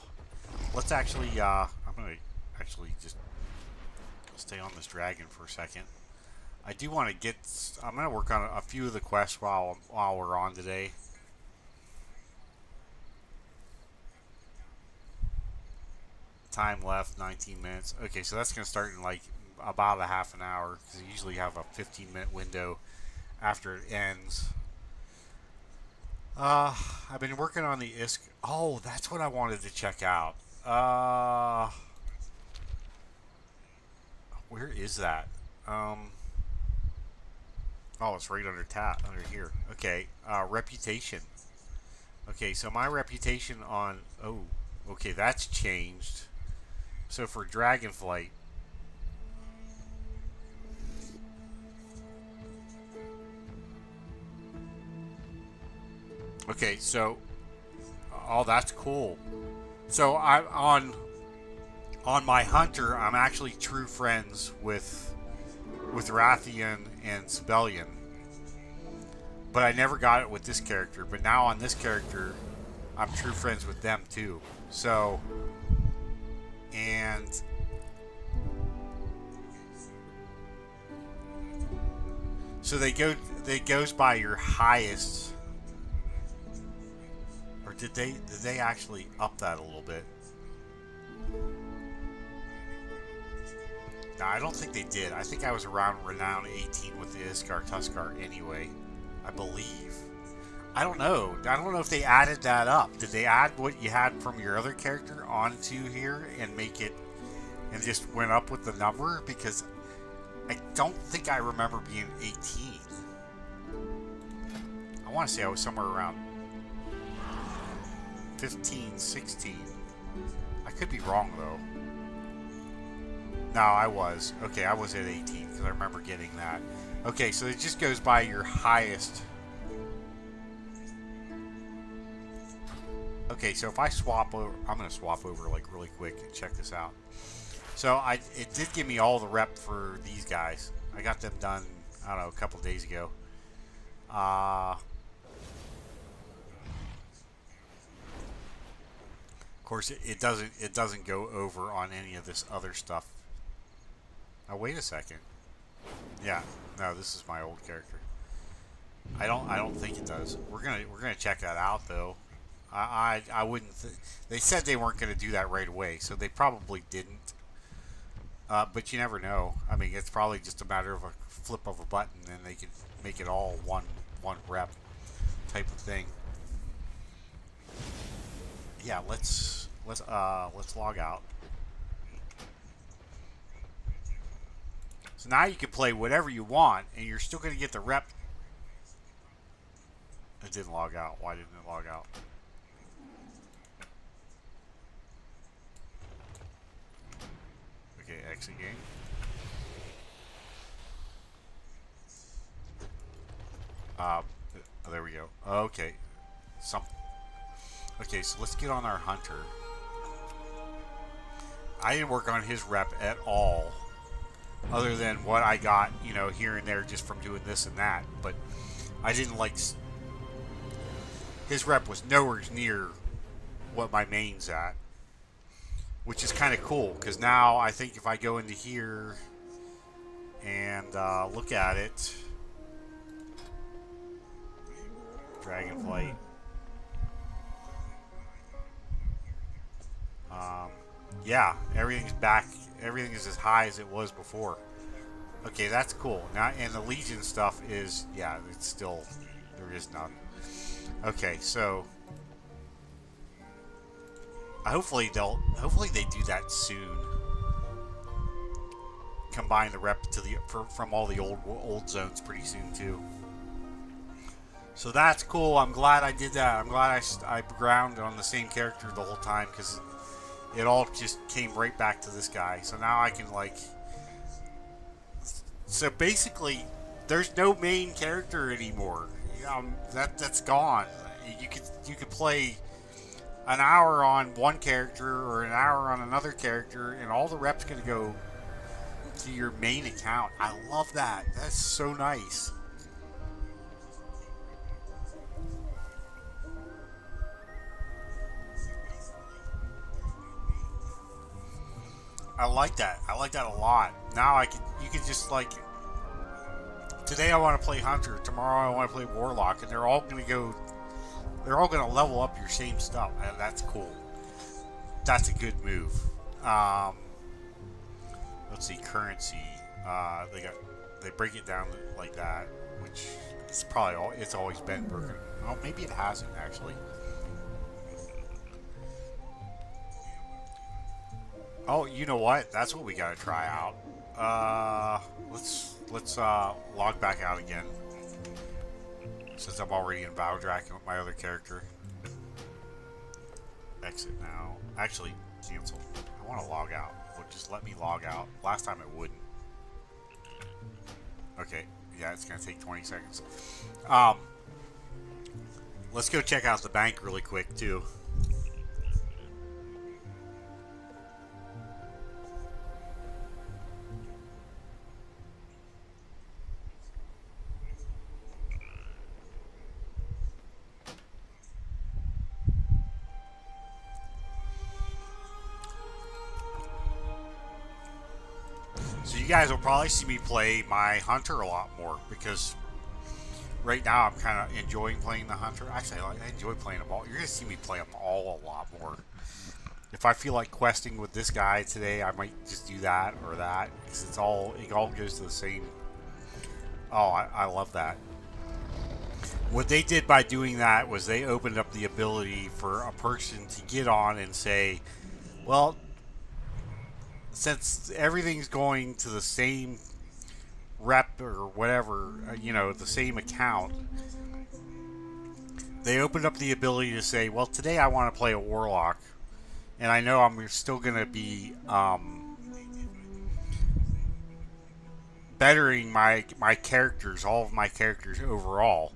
let's actually I'm gonna actually just stay on this dragon for a second. I do want to I'm gonna work on a few of the quests while we're on today. Time left 19 minutes. Okay, so that's gonna start in like about a half an hour, because you usually have a 15-minute window after it ends. I've been working on the ISK. Oh, that's what I wanted to check out. Where is that? Oh, it's right under here. Okay, reputation. Okay, so my reputation on... Oh, okay, that's changed. So for Dragonflight... Okay, so oh, that's cool. So I on my hunter, I'm actually true friends with Rathian and Sibelian, but I never got it with this character. But now on this character, I'm true friends with them too. So and so they goes by your highest, or did they actually up that a little bit? No, I don't think they did. I think I was around Renown 18 with the Iskar Tuskar anyway. I believe. I don't know. I don't know if they added that up. Did they add what you had from your other character onto here and make it and just went up with the number? Because I don't think I remember being 18. I want to say I was somewhere around 15, 16. I could be wrong though. No, I was. Okay, I was at 18 because I remember getting that. Okay, so it just goes by your highest. Okay, so if I swap over, I'm going to swap over like really quick and check this out. So it did give me all the rep for these guys. I got them done, I don't know, a couple days ago. Of course, it doesn't go over on any of this other stuff. Oh, wait a second. Yeah, no, this is my old character. I don't think it does. We're gonna check that out though. I wouldn't. They said they weren't gonna do that right away, so they probably didn't. But you never know. I mean, it's probably just a matter of a flip of a button, and they can make it all one rep type of thing. Yeah, let's log out. So now you can play whatever you want, and you're still going to get the rep. It didn't log out. Why didn't it log out? Okay, exit game. There we go. Okay. Okay, so let's get on our hunter. I didn't work on his rep at all, other than what I got, you know, here and there just from doing this and that. But I didn't like. His rep was nowhere near what my main's at, which is kind of cool because now I think if I go into here and look at it, Dragonflight. Yeah, everything's back. Everything is as high as it was before. Okay, that's cool. Now, and the Legion stuff is, yeah, it's still, there is none. Okay, so hopefully they do that soon. Combine the rep to from all the old zones pretty soon too. So that's cool. I'm glad I did that. I'm glad I ground on the same character the whole time because it all just came right back to this guy. So now I can like. So basically, there's no main character anymore. That's gone. You could play an hour on one character or an hour on another character, and all the reps gonna go to your main account. I love that. That's so nice. I like that. I like that a lot. Now you can just like, today I want to play Hunter, tomorrow I want to play Warlock, and they're all going to level up your same stuff. And that's cool. That's a good move. Let's see, currency. They break it down like that, which it's probably it's always been broken. Oh, maybe it hasn't actually. Oh, you know what? That's what we gotta try out. Let's log back out again, since I'm already in Valdraken with my other character. Exit now. Actually, cancel. I want to log out. Well, just let me log out. Last time it wouldn't. Okay. Yeah, it's gonna take 20 seconds. Let's go check out the bank really quick too. So you guys will probably see me play my hunter a lot more because right now I'm kind of enjoying playing the hunter. Actually, I enjoy playing them all. You're gonna see me play them all a lot more. If I feel like questing with this guy today, I might just do that or that because it all goes to the same. Oh, I love that. What they did by doing that was they opened up the ability for a person to get on and say, well, since everything's going to the same rep or whatever, the same account, they opened up the ability to say, well, today I want to play a warlock, and I know I'm still going to be bettering my characters, all of my characters overall.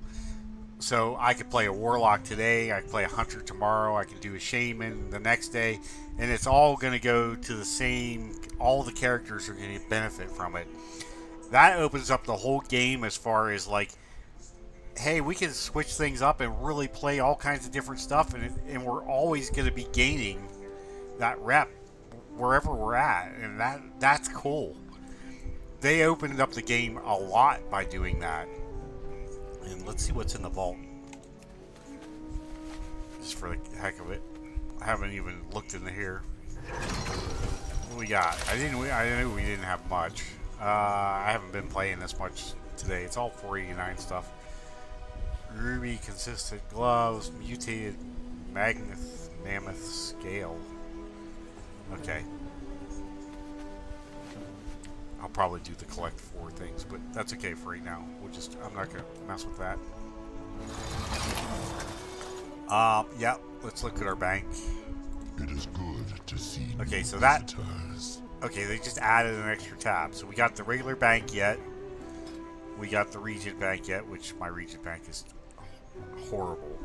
So I could play a warlock today, I could play a hunter tomorrow, I could do a shaman the next day, and it's all going to go to the same. All the characters are going to benefit from it. That opens up the whole game as far as like, hey, we can switch things up and really play all kinds of different stuff, and we're always going to be gaining that rep wherever we're at, and that's cool. They opened up the game a lot by doing that. And let's see what's in the vault. Just for the heck of it. I haven't even looked into here. What do we got? I knew we didn't have much. I haven't been playing this much today. It's all 489 stuff. Ruby consistent gloves, mutated mammoth scale. Okay. I'll probably do the collect 4 things, but that's okay for right now. I'm not gonna mess with that. Yeah, let's look at our bank. It is good to see Okay, so visitors. Okay, they just added an extra tab. So we got the regular bank yet. We got the Regent bank yet, which my Regent bank is horrible.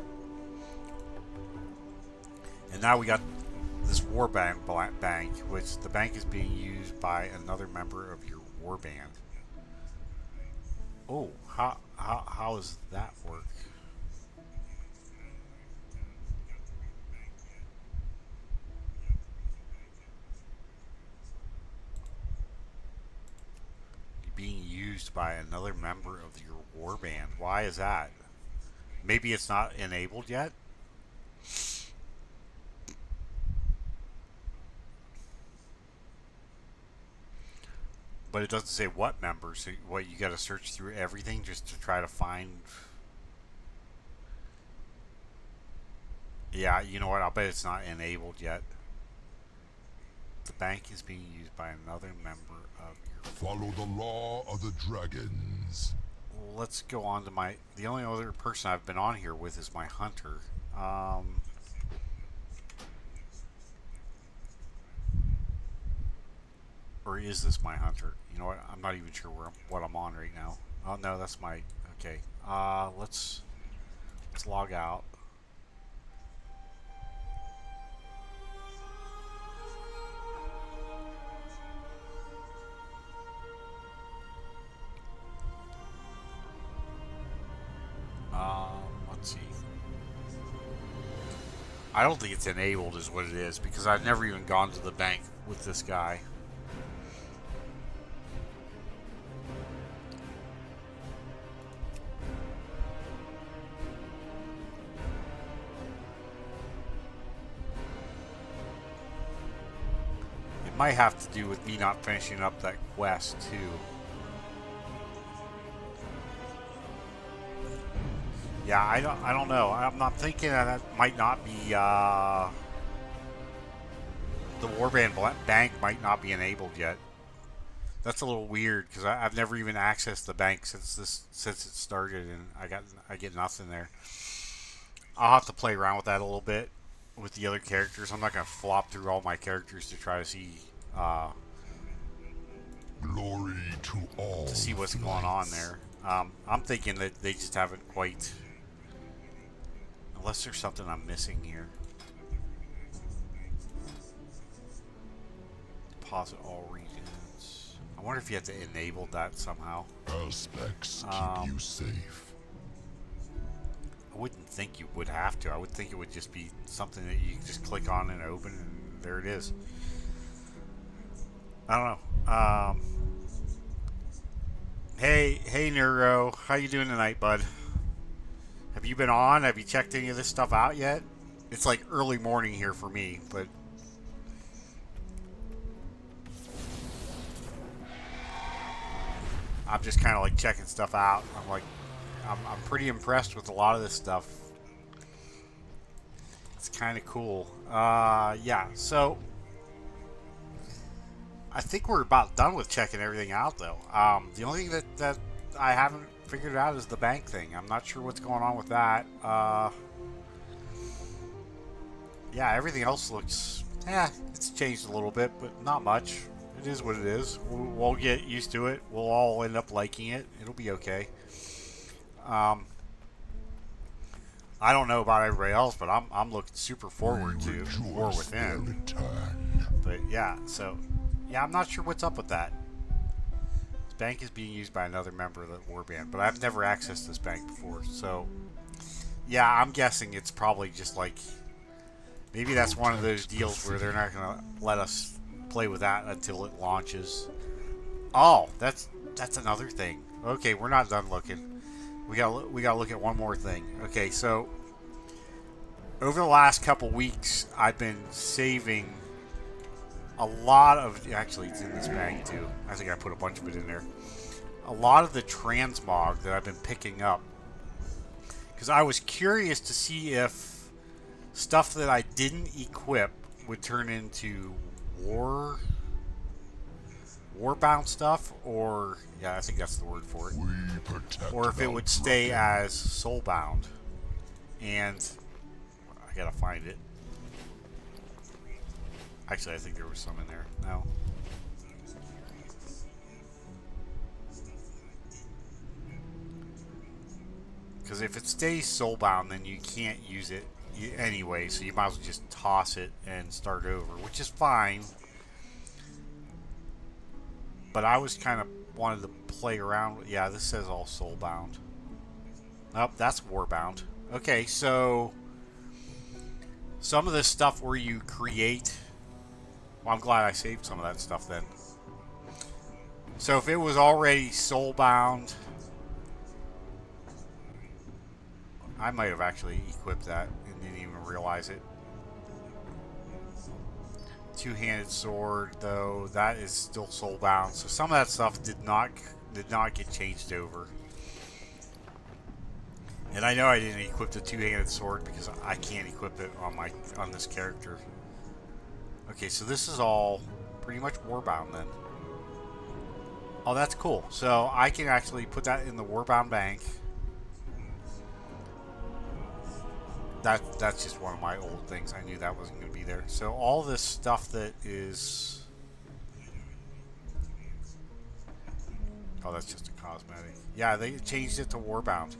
And now we got this war bank, which the bank is being used by another member of your war band. Oh, how does that work? You're being used by another member of your war band. Why is that? Maybe it's not enabled yet? But it doesn't say what members. So what, you got to search through everything just to try to find. Yeah, you know what? I'll bet it's not enabled yet. The bank is being used by another member of your. Follow the law of the dragons. Let's go on to the only other person I've been on here with is my hunter. Or is this my hunter? You know what? I'm not even sure what I'm on right now. Oh no, that's my. Okay. Let's log out. Let's see. I don't think it's enabled is what it is because I've never even gone to the bank with this guy. It might have to do with me not finishing up that quest too. Yeah, I don't know. I'm not thinking that might not be the Warband bank might not be enabled yet. That's a little weird because I've never even accessed the bank since it started, and I get nothing there. I'll have to play around with that a little bit with the other characters. I'm not gonna flop through all my characters to try to see Glory to all. to see what's going on there. I'm thinking that they just haven't quite Unless there's something I'm missing here. Deposit all regions. I wonder if you have to enable that somehow. Aspects keep you safe. I wouldn't think you would have to. I would think it would just be something that you just click on and open, and there it is. I don't know. Hey, Neuro, how you doing tonight, bud? Have you been on? Have you checked any of this stuff out yet? It's like early morning here for me, but I'm just kind of like checking stuff out. I'm pretty impressed with a lot of this stuff. It's kind of cool. Yeah, so I think we're about done with checking everything out, though. The only thing that I haven't figured out is the bank thing. I'm not sure what's going on with that. Yeah, everything else looks... it's changed a little bit, but not much. It is what it is. We'll get used to it. We'll all end up liking it. It'll be okay. I don't know about everybody else, but I'm looking super forward to War Within. But yeah, so yeah, I'm not sure what's up with that. This bank is being used by another member of the warband, but I've never accessed this bank before. So yeah, I'm guessing it's probably just like maybe that's one of those deals where they're not gonna let us play with that until it launches. Oh, that's another thing. Okay, we're not done looking. We gotta look at one more thing. Okay, so over the last couple weeks, I've been saving a lot of. Actually, it's in this bag too. I think I put a bunch of it in there. A lot of the transmog that I've been picking up because I was curious to see if stuff that I didn't equip would turn into warbound stuff, or yeah, I think that's the word for it, or if it would stay as soulbound. And I gotta find it. Actually, I think there was some in there. No. Because if it stays soulbound, then you can't use it anyway, so you might as well just toss it and start over, which is fine. But I was kind of wanted to play around. Yeah, this says all soulbound. Nope, that's warbound. Okay, so some of this stuff where you create... Well, I'm glad I saved some of that stuff then. So if it was already soulbound... I might have actually equipped that and didn't even realize it. Two-handed sword, though, that is still soulbound. So some of that stuff did not get changed over. And I know I didn't equip the two-handed sword because I can't equip it on this character. Okay, so this is all pretty much warbound then. Oh, that's cool. So I can actually put that in the warbound bank. That's just one of my old things. I knew that wasn't going to be there. So all this stuff that is... Oh, that's just a cosmetic. Yeah, they changed it to warbound.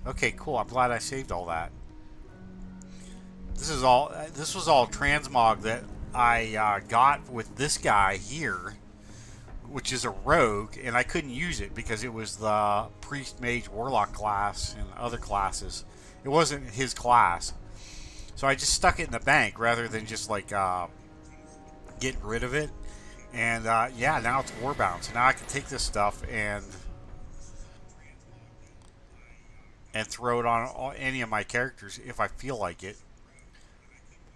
Okay, cool. I'm glad I saved all that. This was all transmog that I got with this guy here, which is a rogue, and I couldn't use it because it was the priest, mage, warlock class and other classes. It wasn't his class, so I just stuck it in the bank rather than just like getting rid of it. And yeah, now it's warbound, so now I can take this stuff and throw it on any of my characters if I feel like it,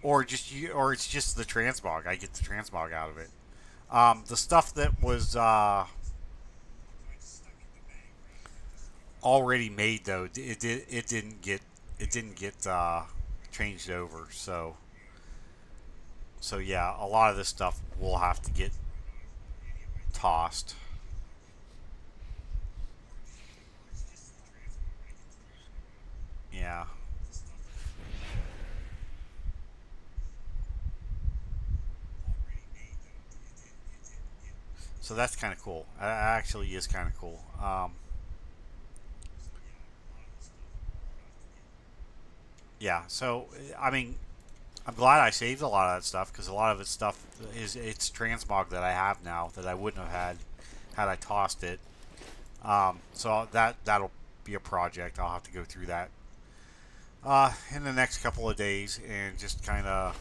or it's just the transmog. I get the transmog out of it. The stuff that was already made, though, it didn't get changed over. So yeah, a lot of this stuff will have to get tossed. Yeah. So that's kind of cool. That actually is kind of cool. yeah. So I mean, I'm glad I saved a lot of that stuff because a lot of it's stuff it's transmog that I have now that I wouldn't have had I tossed it. So that'll be a project. I'll have to go through that in the next couple of days and just kind of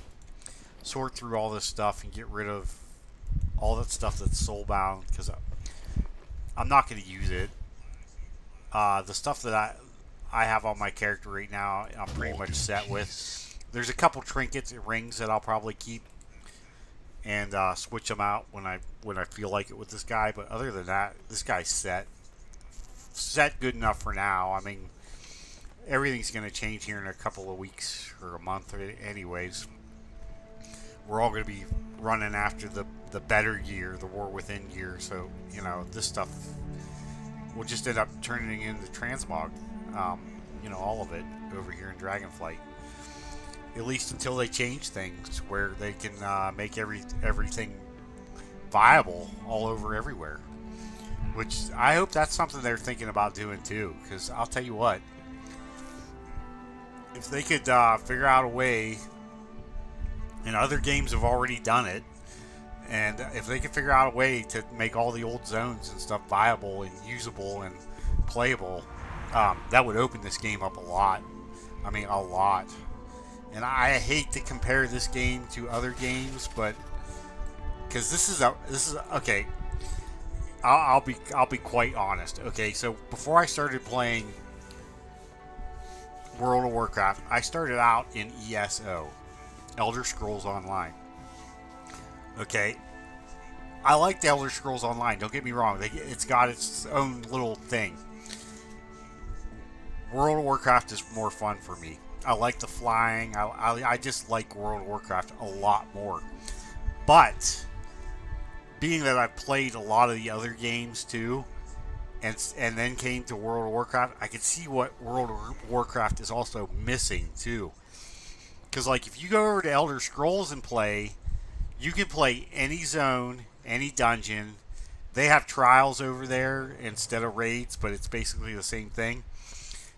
sort through all this stuff and get rid of all that stuff that's soulbound because I'm not going to use it. The stuff that I have on my character right now, I'm pretty much set with. There's a couple trinkets and rings that I'll probably keep and switch them out when I feel like it with this guy. But other than that, this guy's set good enough for now. I mean, everything's going to change here in a couple of weeks or a month, anyways. We're all going to be running after the better gear, the War Within gear. So this stuff will just end up turning into transmog. All of it over here in Dragonflight. At least until they change things where they can make everything viable all over everywhere. Which I hope that's something they're thinking about doing too. Because I'll tell you what, if they could figure out a way, and other games have already done it, and if they could figure out a way to make all the old zones and stuff viable and usable and playable, that would open this game up a lot. I mean, a lot. And I hate to compare this game to other games, but because this is okay. I'll be quite honest. Okay, so before I started playing World of Warcraft, I started out in ESO, Elder Scrolls Online. Okay, I liked Elder Scrolls Online. Don't get me wrong; it's got its own little thing. World of Warcraft is more fun for me. I like the flying. I just like World of Warcraft a lot more. But being that I've played a lot of the other games too, and then came to World of Warcraft, I could see what World of Warcraft is also missing too. Because like if you go over to Elder Scrolls and play, you can play any zone, any dungeon. They have trials over there instead of raids, but it's basically the same thing.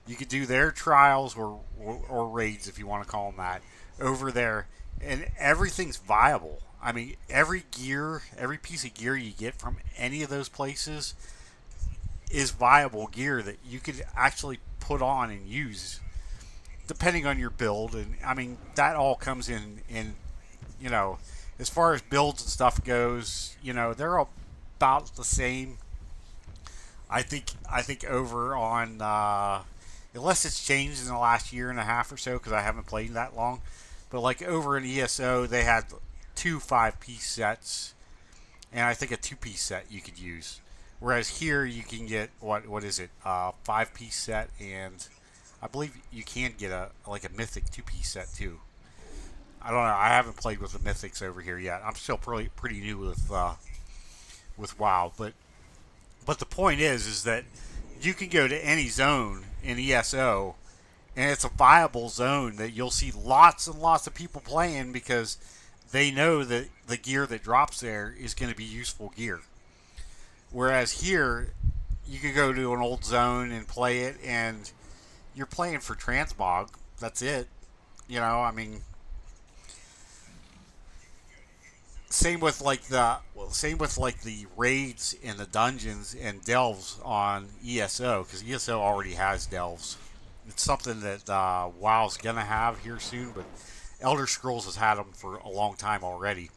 You could do their trials or raids, if you want to call them that, over there, and everything's viable. I mean, every piece of gear you get from any of those places is viable gear that you could actually put on and use, depending on your build. And I mean, that all comes in as far as builds and stuff goes, they're about the same. I think over on. Unless it's changed in the last year and a half or so, because I haven't played that long. But like over in ESO, they had 2 5-piece sets, and I think a 2-piece set you could use. Whereas here you can get what is it? 5-piece set, and I believe you can get a mythic 2-piece set too. I don't know. I haven't played with the mythics over here yet. I'm still pretty new with WoW, but the point is that you can go to any zone in ESO, and it's a viable zone that you'll see lots and lots of people playing because they know that the gear that drops there is going to be useful gear. Whereas here, you could go to an old zone and play it, and you're playing for transmog. That's it. I mean, same with the raids and the dungeons and delves on ESO, because ESO already has delves. It's something that WoW's gonna have here soon, but Elder Scrolls has had them for a long time already.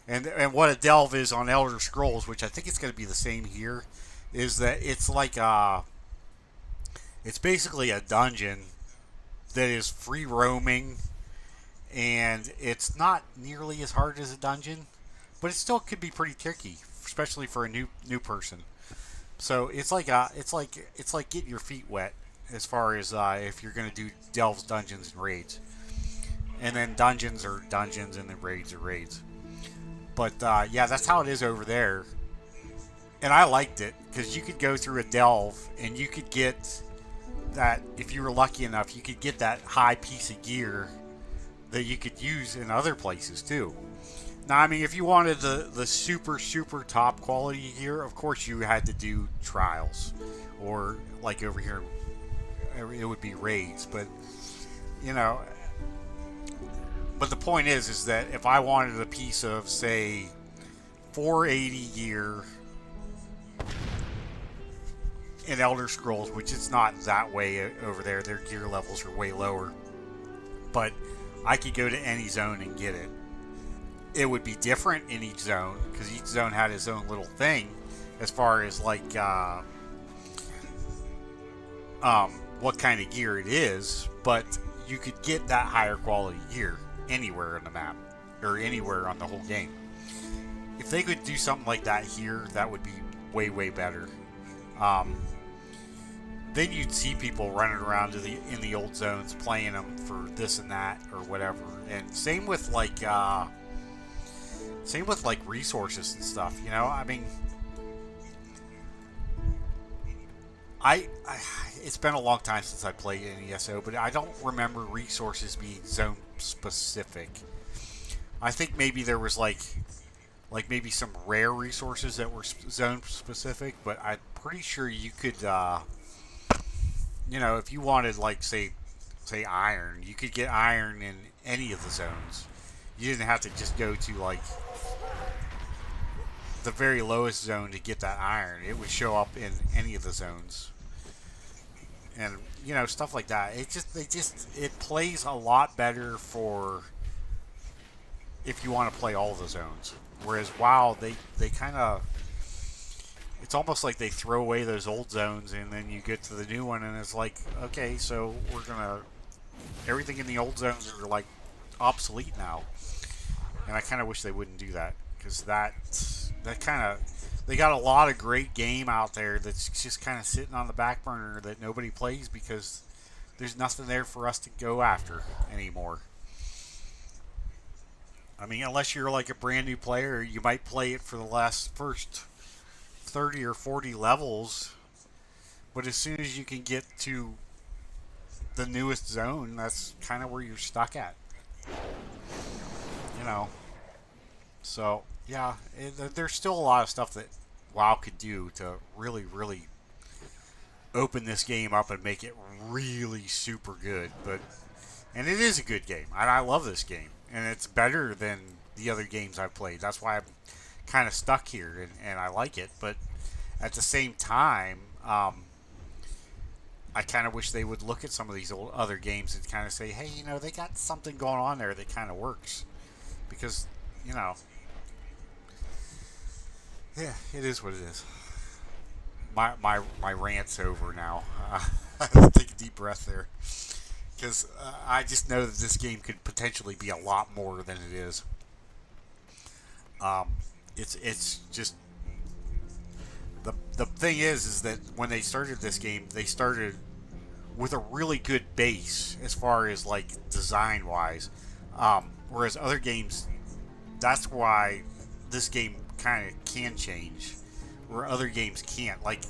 And what a delve is on Elder Scrolls, which I think it's going to be the same here, is that it's it's basically a dungeon that is free roaming, and it's not nearly as hard as a dungeon, but it still could be pretty tricky, especially for a new person. So it's like getting your feet wet as far as if you're going to do delves, dungeons, and raids. And then dungeons are dungeons, and then raids are raids. But yeah, that's how it is over there. And I liked it because you could go through a delve and you could get that, if you were lucky enough, you could get that high piece of gear that you could use in other places too. Now, I mean, if you wanted the super, super top quality gear, of course you had to do trials. Or like over here, it would be raids. But you know, but the point is that if I wanted a piece of, say, 480 gear in Elder Scrolls, which it's not that way over there, their gear levels are way lower, but I could go to any zone and get it. It would be different in each zone because each zone had its own little thing as far as like what kind of gear it is, but you could get that higher quality gear anywhere on the map or anywhere on the whole game. If they could do something like that here, that would be way, way better. Then you'd see people running around in the old zones playing them for this and that or whatever. And same with like resources and stuff. You know, I mean, I it's been a long time since I played an ESO, but I don't remember resources being zone specific. I think maybe there was like maybe some rare resources that were zone specific, but I'm pretty sure you could, you know, if you wanted like say iron, you could get iron in any of the zones. You didn't have to just go to like the very lowest zone to get that iron. It would show up in any of the zones. And you know, stuff like that. It plays a lot better for if you want to play all the zones. Whereas WoW, they kind of, it's almost like they throw away those old zones and then you get to the new one and it's like, okay, so everything in the old zones are like obsolete now. And I kind of wish they wouldn't do that because that kind of, they got a lot of great game out there that's just kind of sitting on the back burner that nobody plays because there's nothing there for us to go after anymore. I mean, unless you're like a brand new player, you might play it for the first 30 or 40 levels. But as soon as you can get to the newest zone, that's kind of where you're stuck at. You know. So, yeah, there's still a lot of stuff that WoW could do to really, really open this game up and make it really super good. And it is a good game. I love this game. And it's better than the other games I've played. That's why I'm kind of stuck here, and I like it. But at the same time, I kind of wish they would look at some of these other games and kind of say, hey, you know, they got something going on there that kind of works. Because, you know, yeah, it is what it is. My rant's over now. I have to take a deep breath there. Because I just know that this game could potentially be a lot more than it is. It's just the thing is that when they started this game, they started with a really good base as far as like design wise. Whereas other games, that's why this game kind of can change, where other games can't. Like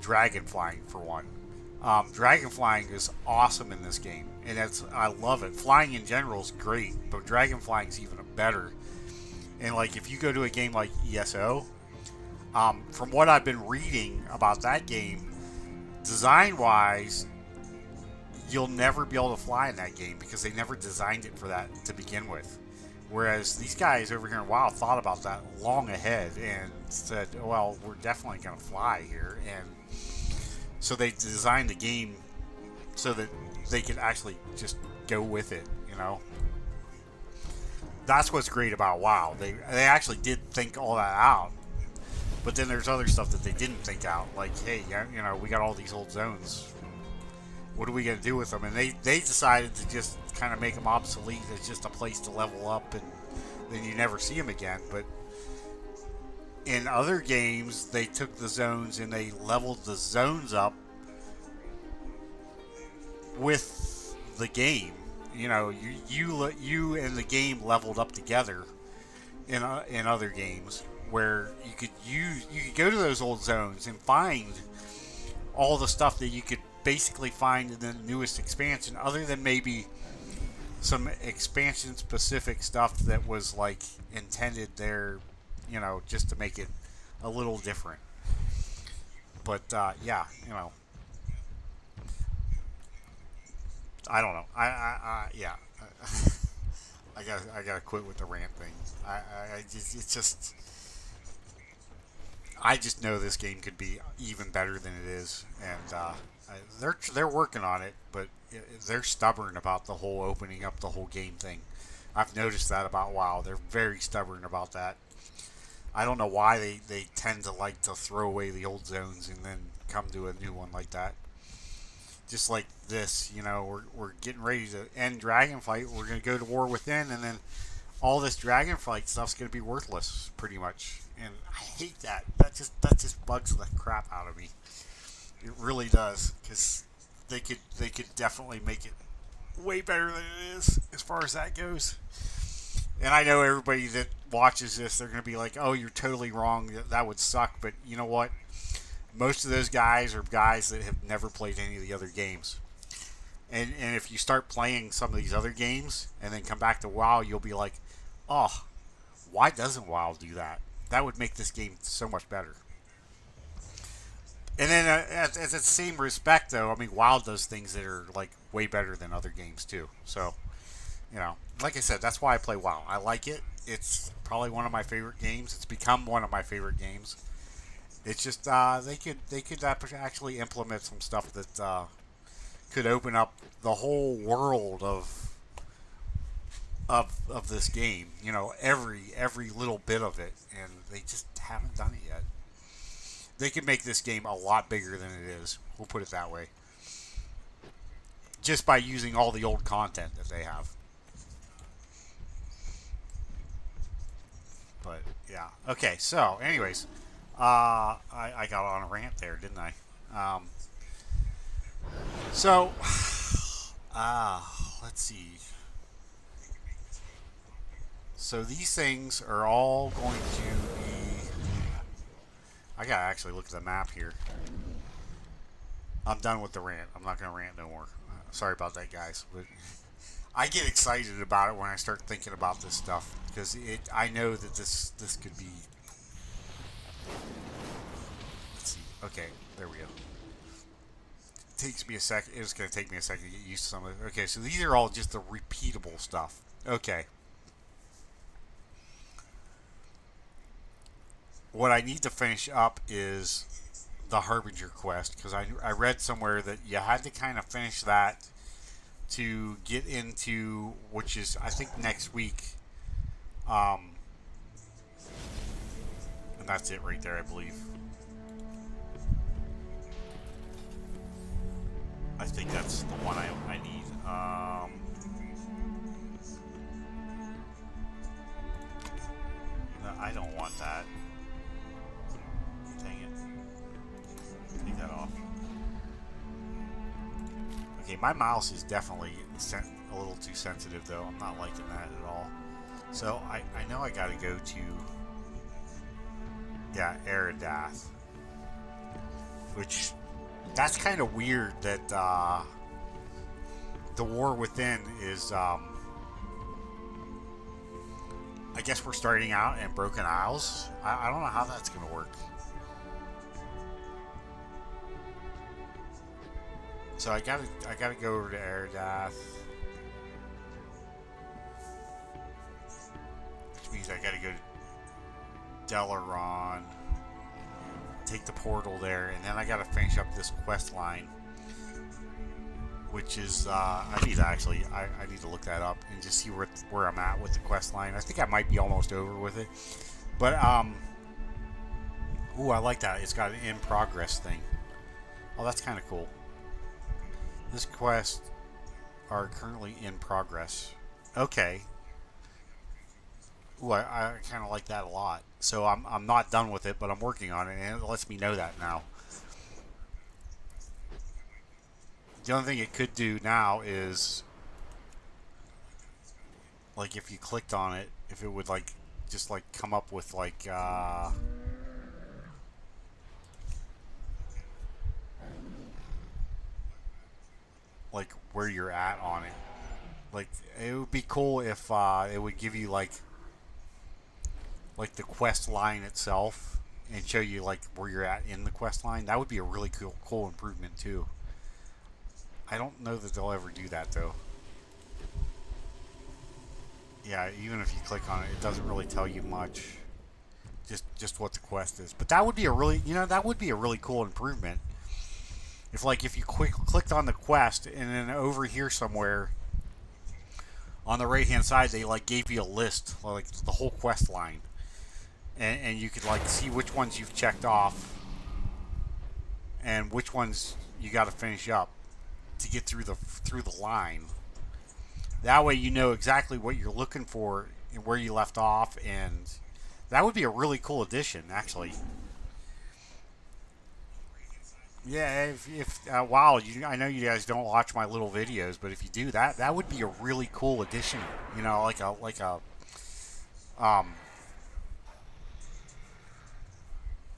dragon flying for one. Dragon flying is awesome in this game, and I love it. Flying in general is great, but dragon flying is even better. And like if you go to a game like ESO, from what I've been reading about that game, design-wise, you'll never be able to fly in that game because they never designed it for that to begin with. Whereas these guys over here in WoW thought about that long ahead and said, well, we're definitely going to fly here. And so they designed the game so that they could actually just go with it, you know. That's what's great about WoW. They actually did think all that out. But then there's other stuff that they didn't think out. Like, hey, you know, we got all these old zones. What are we going to do with them? And they decided to just kind of make them obsolete as just a place to level up, and then you never see them again. But in other games, they took the zones and they leveled the zones up with the game. You know, you and the game leveled up together in other games where you could go to those old zones and find all the stuff that you could basically find in the newest expansion, other than maybe some expansion specific stuff that was like intended there, you know, just to make it a little different. But yeah, you know, I don't know. Yeah. I gotta quit with the rant thing. I just, it's just, I just know this game could be even better than it is, and they're working on it, but they're stubborn about the whole opening up the whole game thing. I've noticed that about WoW. They're very stubborn about that. I don't know why they tend to like to throw away the old zones and then come to a new one like that. Just like this, we're getting ready to end Dragonflight. We're going to go to War Within, and then all this Dragonflight stuff's going to be worthless, pretty much. And I hate that. That just bugs the crap out of me. It really does, because they could definitely make it way better than it is as far as that goes. And I know everybody that watches this, they're going to be like, "Oh, you're totally wrong. That would suck." But you know what? Most of those guys are guys that have never played any of the other games. And if you start playing some of these other games and then come back to WoW, you'll be like, "Oh, why doesn't WoW do that? That would make this game so much better." And then, at the same respect, though, I mean, WoW does things that are like way better than other games too. So, like I said, that's why I play WoW. I like it. It's probably one of my favorite games. It's become one of my favorite games. It's just they could actually implement some stuff that could open up the whole world of this game. Every little bit of it, and they just haven't done it yet. They could make this game a lot bigger than it is. We'll put it that way. Just by using all the old content that they have. But yeah. Okay. So, anyways, I got on a rant there, didn't I? So, let's see. So these things are all going to be. I gotta actually look at the map here. I'm done with the rant. I'm not gonna rant no more. Sorry about that, guys. But I get excited about it when I start thinking about this stuff because I know that this could be. Let's see. Okay, there we go. Takes me a second. It's going to take me a second to get used to some of it. Okay, so these are all just the repeatable stuff. Okay. What I need to finish up is the Harbinger quest because I read somewhere that you had to kind of finish that to get into, which is I think next week. And that's it right there, I believe. I think that's the one I need. No, I don't want that. Dang it. Take that off. Okay, my mouse is definitely a little too sensitive, though. I'm not liking that at all. So, I know I gotta go to... Yeah, Eridath. Which... That's kind of weird that the War Within is, I guess we're starting out in Broken Isles. I don't know how that's going to work. So I gotta go over to Eridath, which means I gotta go to Delaron. Take the portal there, and then I gotta finish up this quest line, which is I need to look that up and just see where I'm at with the quest line. I think I might be almost over with it, but ooh, I like that. It's got an in progress thing. Oh, that's kind of cool. This quest are currently in progress. Okay. Ooh, I kind of like that a lot. So I'm not done with it, but I'm working on it, and it lets me know that now. The only thing it could do now is, like, if you clicked on it, if it would, like, just, like, come up with, like, where you're at on it. Like, it would be cool if it would give you, like the quest line itself and show you like where you're at in the quest line. That would be a really cool improvement too. I don't know that they'll ever do that though. Yeah, even if you click on it, it doesn't really tell you much. Just what the quest is. But that would be a really, that would be a really cool improvement. If you clicked on the quest and then over here somewhere on the right hand side they like gave you a list, like the whole quest line, and you could like see which ones you've checked off and which ones you got to finish up to get through the line. That way you know exactly what you're looking for and where you left off, and that would be a really cool addition, actually. Yeah, if wow, I know you guys don't watch my little videos, but if you do that, that would be a really cool addition. Um,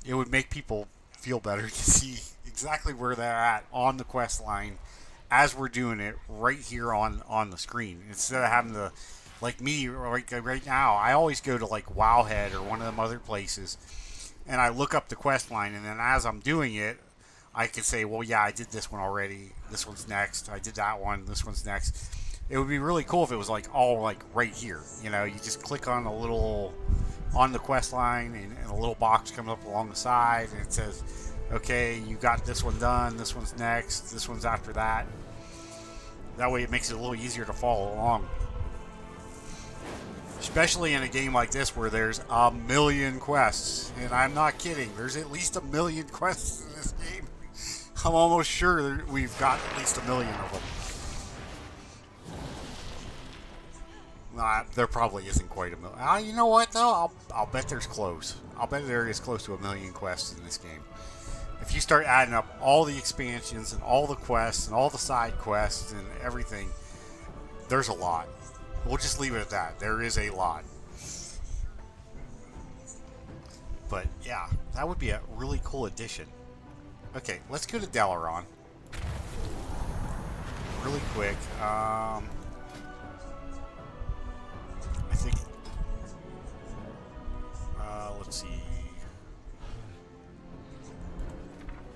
it would make people feel better to see exactly where they're at on the quest line as we're doing it right here on the screen, instead of having to, like me right now. I always go to like Wowhead or one of them other places, and I look up the quest line, and then as I'm doing it, I could say, well, yeah, I did this one already. This one's next. I did that one. This one's next. It would be really cool if it was like all like right here. You just click on a little on the quest line, and a little box comes up along the side, and it says, okay, you got this one done. This one's next. This one's after that. That way, it makes it a little easier to follow along. Especially in a game like this where there's a million quests. And I'm not kidding. There's at least a million quests in this game. I'm almost sure we've got at least a million of them. There probably isn't quite a million. You know what, though? I'll bet there's close. I'll bet there is close to a million quests in this game. If you start adding up all the expansions and all the quests and all the side quests and everything, there's a lot. We'll just leave it at that. There is a lot. But yeah, that would be a really cool addition. Okay, let's go to Dalaran. Really quick. I think... let's see.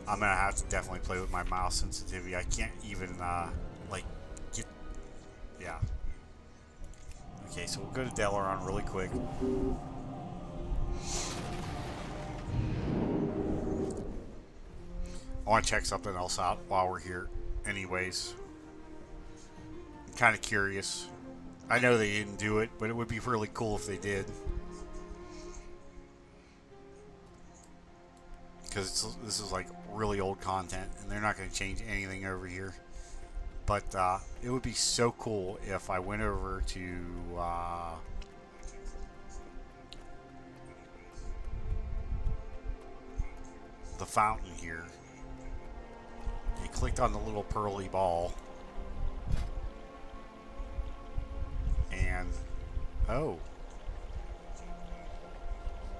I'm going to have to definitely play with my mouse sensitivity. I can't even, get... Yeah. Okay, so we'll go to Dalaran really quick. I want to check something else out while we're here. Anyways. I'm kind of curious. I know they didn't do it, but it would be really cool if they did. Because this is like really old content, and they're not going to change anything over here. But it would be so cool if I went over to the fountain here and clicked on the little pearly ball, and oh,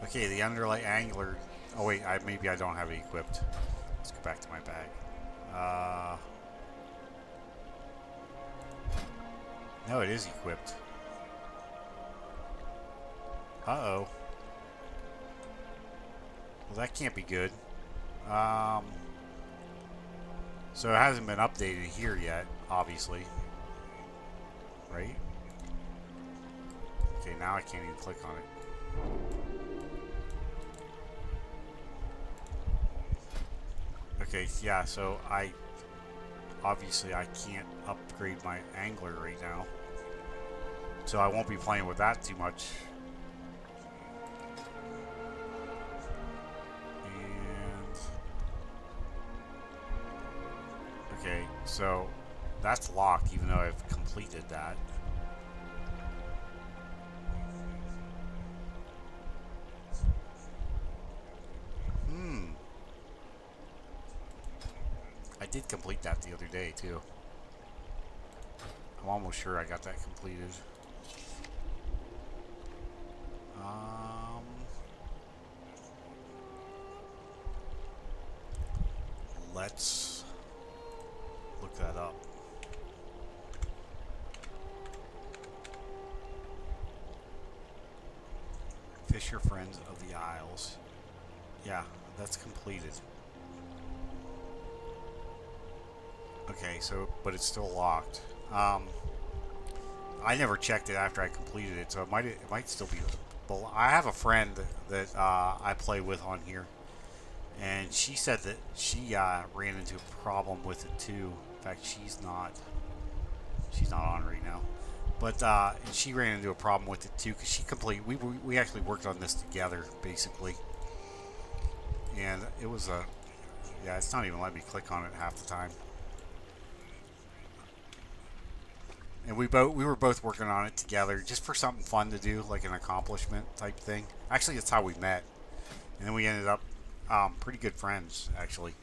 okay, the underlight angler. Oh wait, maybe I don't have it equipped. Let's go back to my bag. No, it is equipped. Uh-oh. Well, that can't be good. So it hasn't been updated here yet, obviously. Right? Okay, now I can't even click on it. Okay, yeah, so obviously I can't upgrade my angler right now. So I won't be playing with that too much. And okay, so that's locked even though I've completed that. I did complete that the other day too. I'm almost sure I got that completed. Let's look that up. Fisher Friends of the Isles. Yeah, that's completed. Okay, so, but it's still locked. I never checked it after I completed it, so it might still be. But I have a friend that I play with on here, and she said that she ran into a problem with it too. In fact, she's not on right now. But and she ran into a problem with it too because we actually worked on this together basically, and it was a yeah. It's not even letting me click on it half the time. And we were both working on it together just for something fun to do, like an accomplishment type thing. Actually, that's how we met, and then we ended up pretty good friends actually.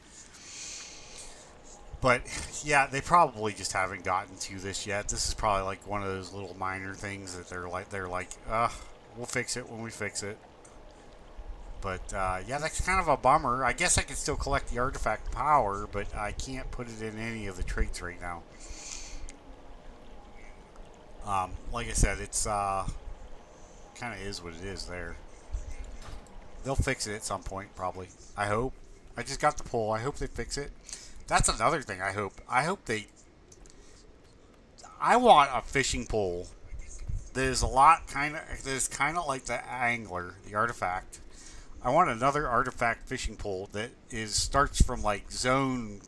But yeah, they probably just haven't gotten to this yet. This is probably like one of those little minor things that they're like, we'll fix it when we fix it. But yeah, that's kind of a bummer. I guess I can still collect the artifact power, but I can't put it in any of the traits right now. Like I said, it's kind of is what it is there. They'll fix it at some point, probably. I hope. I just got the pull. I hope they fix it. That's another thing I hope. I want a fishing pole that is that is kind of like the angler, the artifact. I want another artifact fishing pole that starts from like the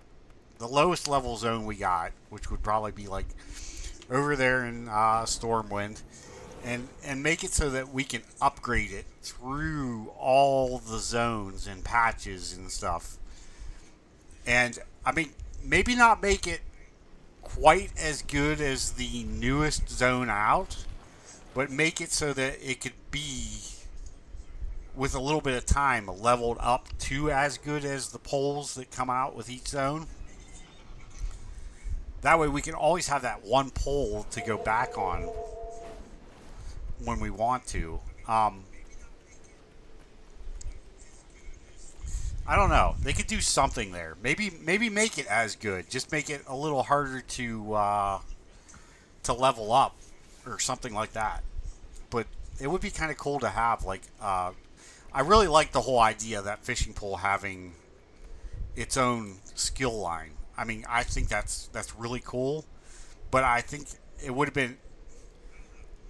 lowest level zone we got, which would probably be like over there in Stormwind, and make it so that we can upgrade it through all the zones and patches and stuff. And I mean, maybe not make it quite as good as the newest zone out, but make it so that it could be, with a little bit of time, leveled up to as good as the poles that come out with each zone. That way we can always have that one pole to go back on when we want to. I don't know. They could do something there. Maybe make it as good. Just make it a little harder to level up or something like that. But it would be kind of cool to have like. I really like the whole idea of that fishing pole having its own skill line. I mean, I think that's really cool. But I think it would have been.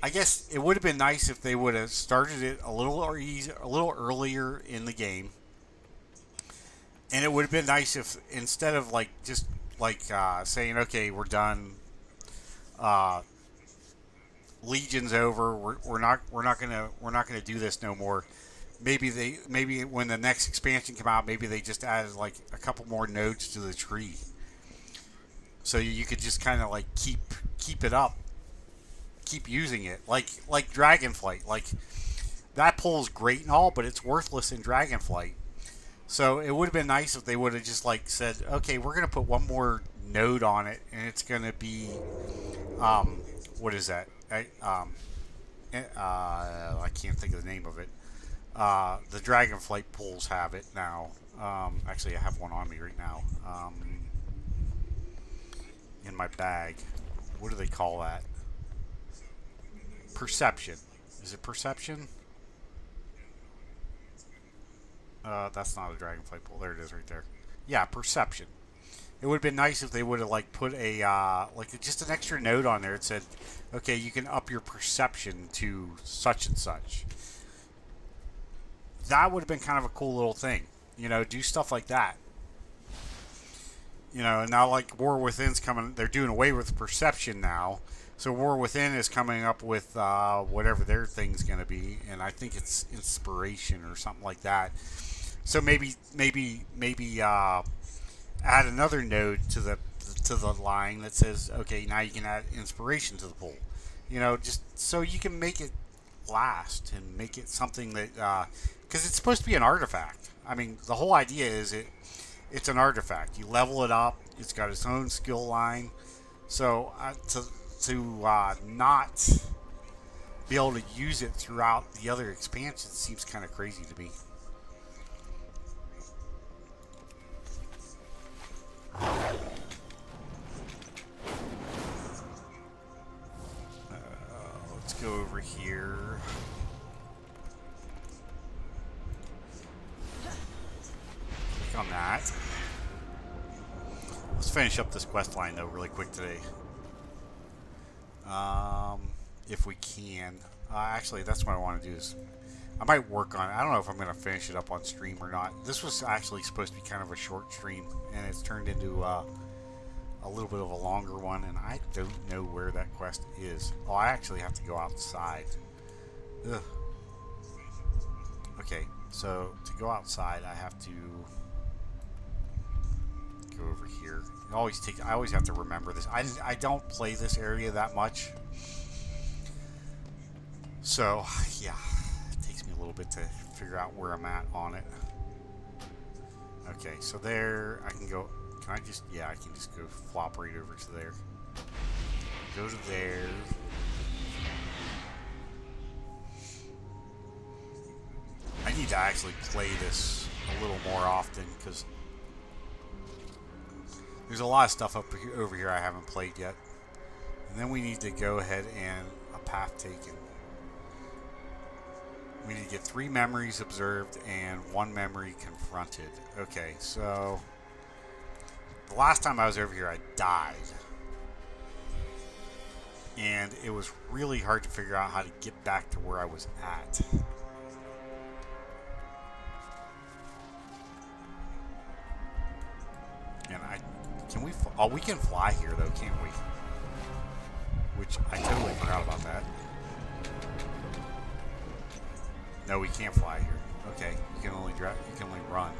I guess it would have been nice if they would have started it a little earlier in the game. And it would have been nice if instead of like just like saying, okay, we're done, Legion's over, we're not gonna do this no more. Maybe when the next expansion come out, maybe they just added like a couple more nodes to the tree, so you could just kind of like keep it up, keep using it like Dragonflight. Like that pole is great and all, but it's worthless in Dragonflight. So it would have been nice if they would have just like said, okay, we're gonna put one more node on it, and it's gonna be, what is that? I can't think of the name of it. The Dragonflight poles have it now. Actually, I have one on me right now. In my bag. What do they call that? Perception. Is it perception? That's not a Dragonflight pole. There it is right there. Yeah, perception. It would have been nice if they would have like put a like just an extra note on there. It said, okay, you can up your perception to such and such. That would have been kind of a cool little thing. You know, do stuff like that. You know, and now like War Within's coming, they're doing away with perception now. So War Within is coming up with whatever their thing's going to be, and I think it's inspiration or something like that. So maybe add another node to the line that says, okay, now you can add inspiration to the pool. You know, just so you can make it last and make it something that because it's supposed to be an artifact. I mean, the whole idea is it's an artifact. You level it up. It's got its own skill line. So to not be able to use it throughout the other expansions seems kind of crazy to me. Let's go over here. Click on that. Let's finish up this quest line though really quick today. If we can. Actually, that's what I want to do is I might work on it. I don't know if I'm going to finish it up on stream or not. This was actually supposed to be kind of a short stream, and it's turned into a little bit of a longer one, and I don't know where that quest is. Oh, I actually have to go outside. Ugh. Okay, so to go outside, I have to go over here. I always have to remember this. I don't play this area that much. So, yeah, it takes me a little bit to figure out where I'm at on it. Okay, so there, I can go, can I just, yeah, I can just go flop right over to there. Go to there. I need to actually play this a little more often, because there's a lot of stuff over here I haven't played yet. And then we need to go ahead and a path taken. We need to get 3 memories observed and 1 memory confronted. Okay, so the last time I was over here, I died. And it was really hard to figure out how to get back to where I was at. And we can fly here though, can't we? Which I totally forgot about that. No, we can't fly here. Okay, you can only run.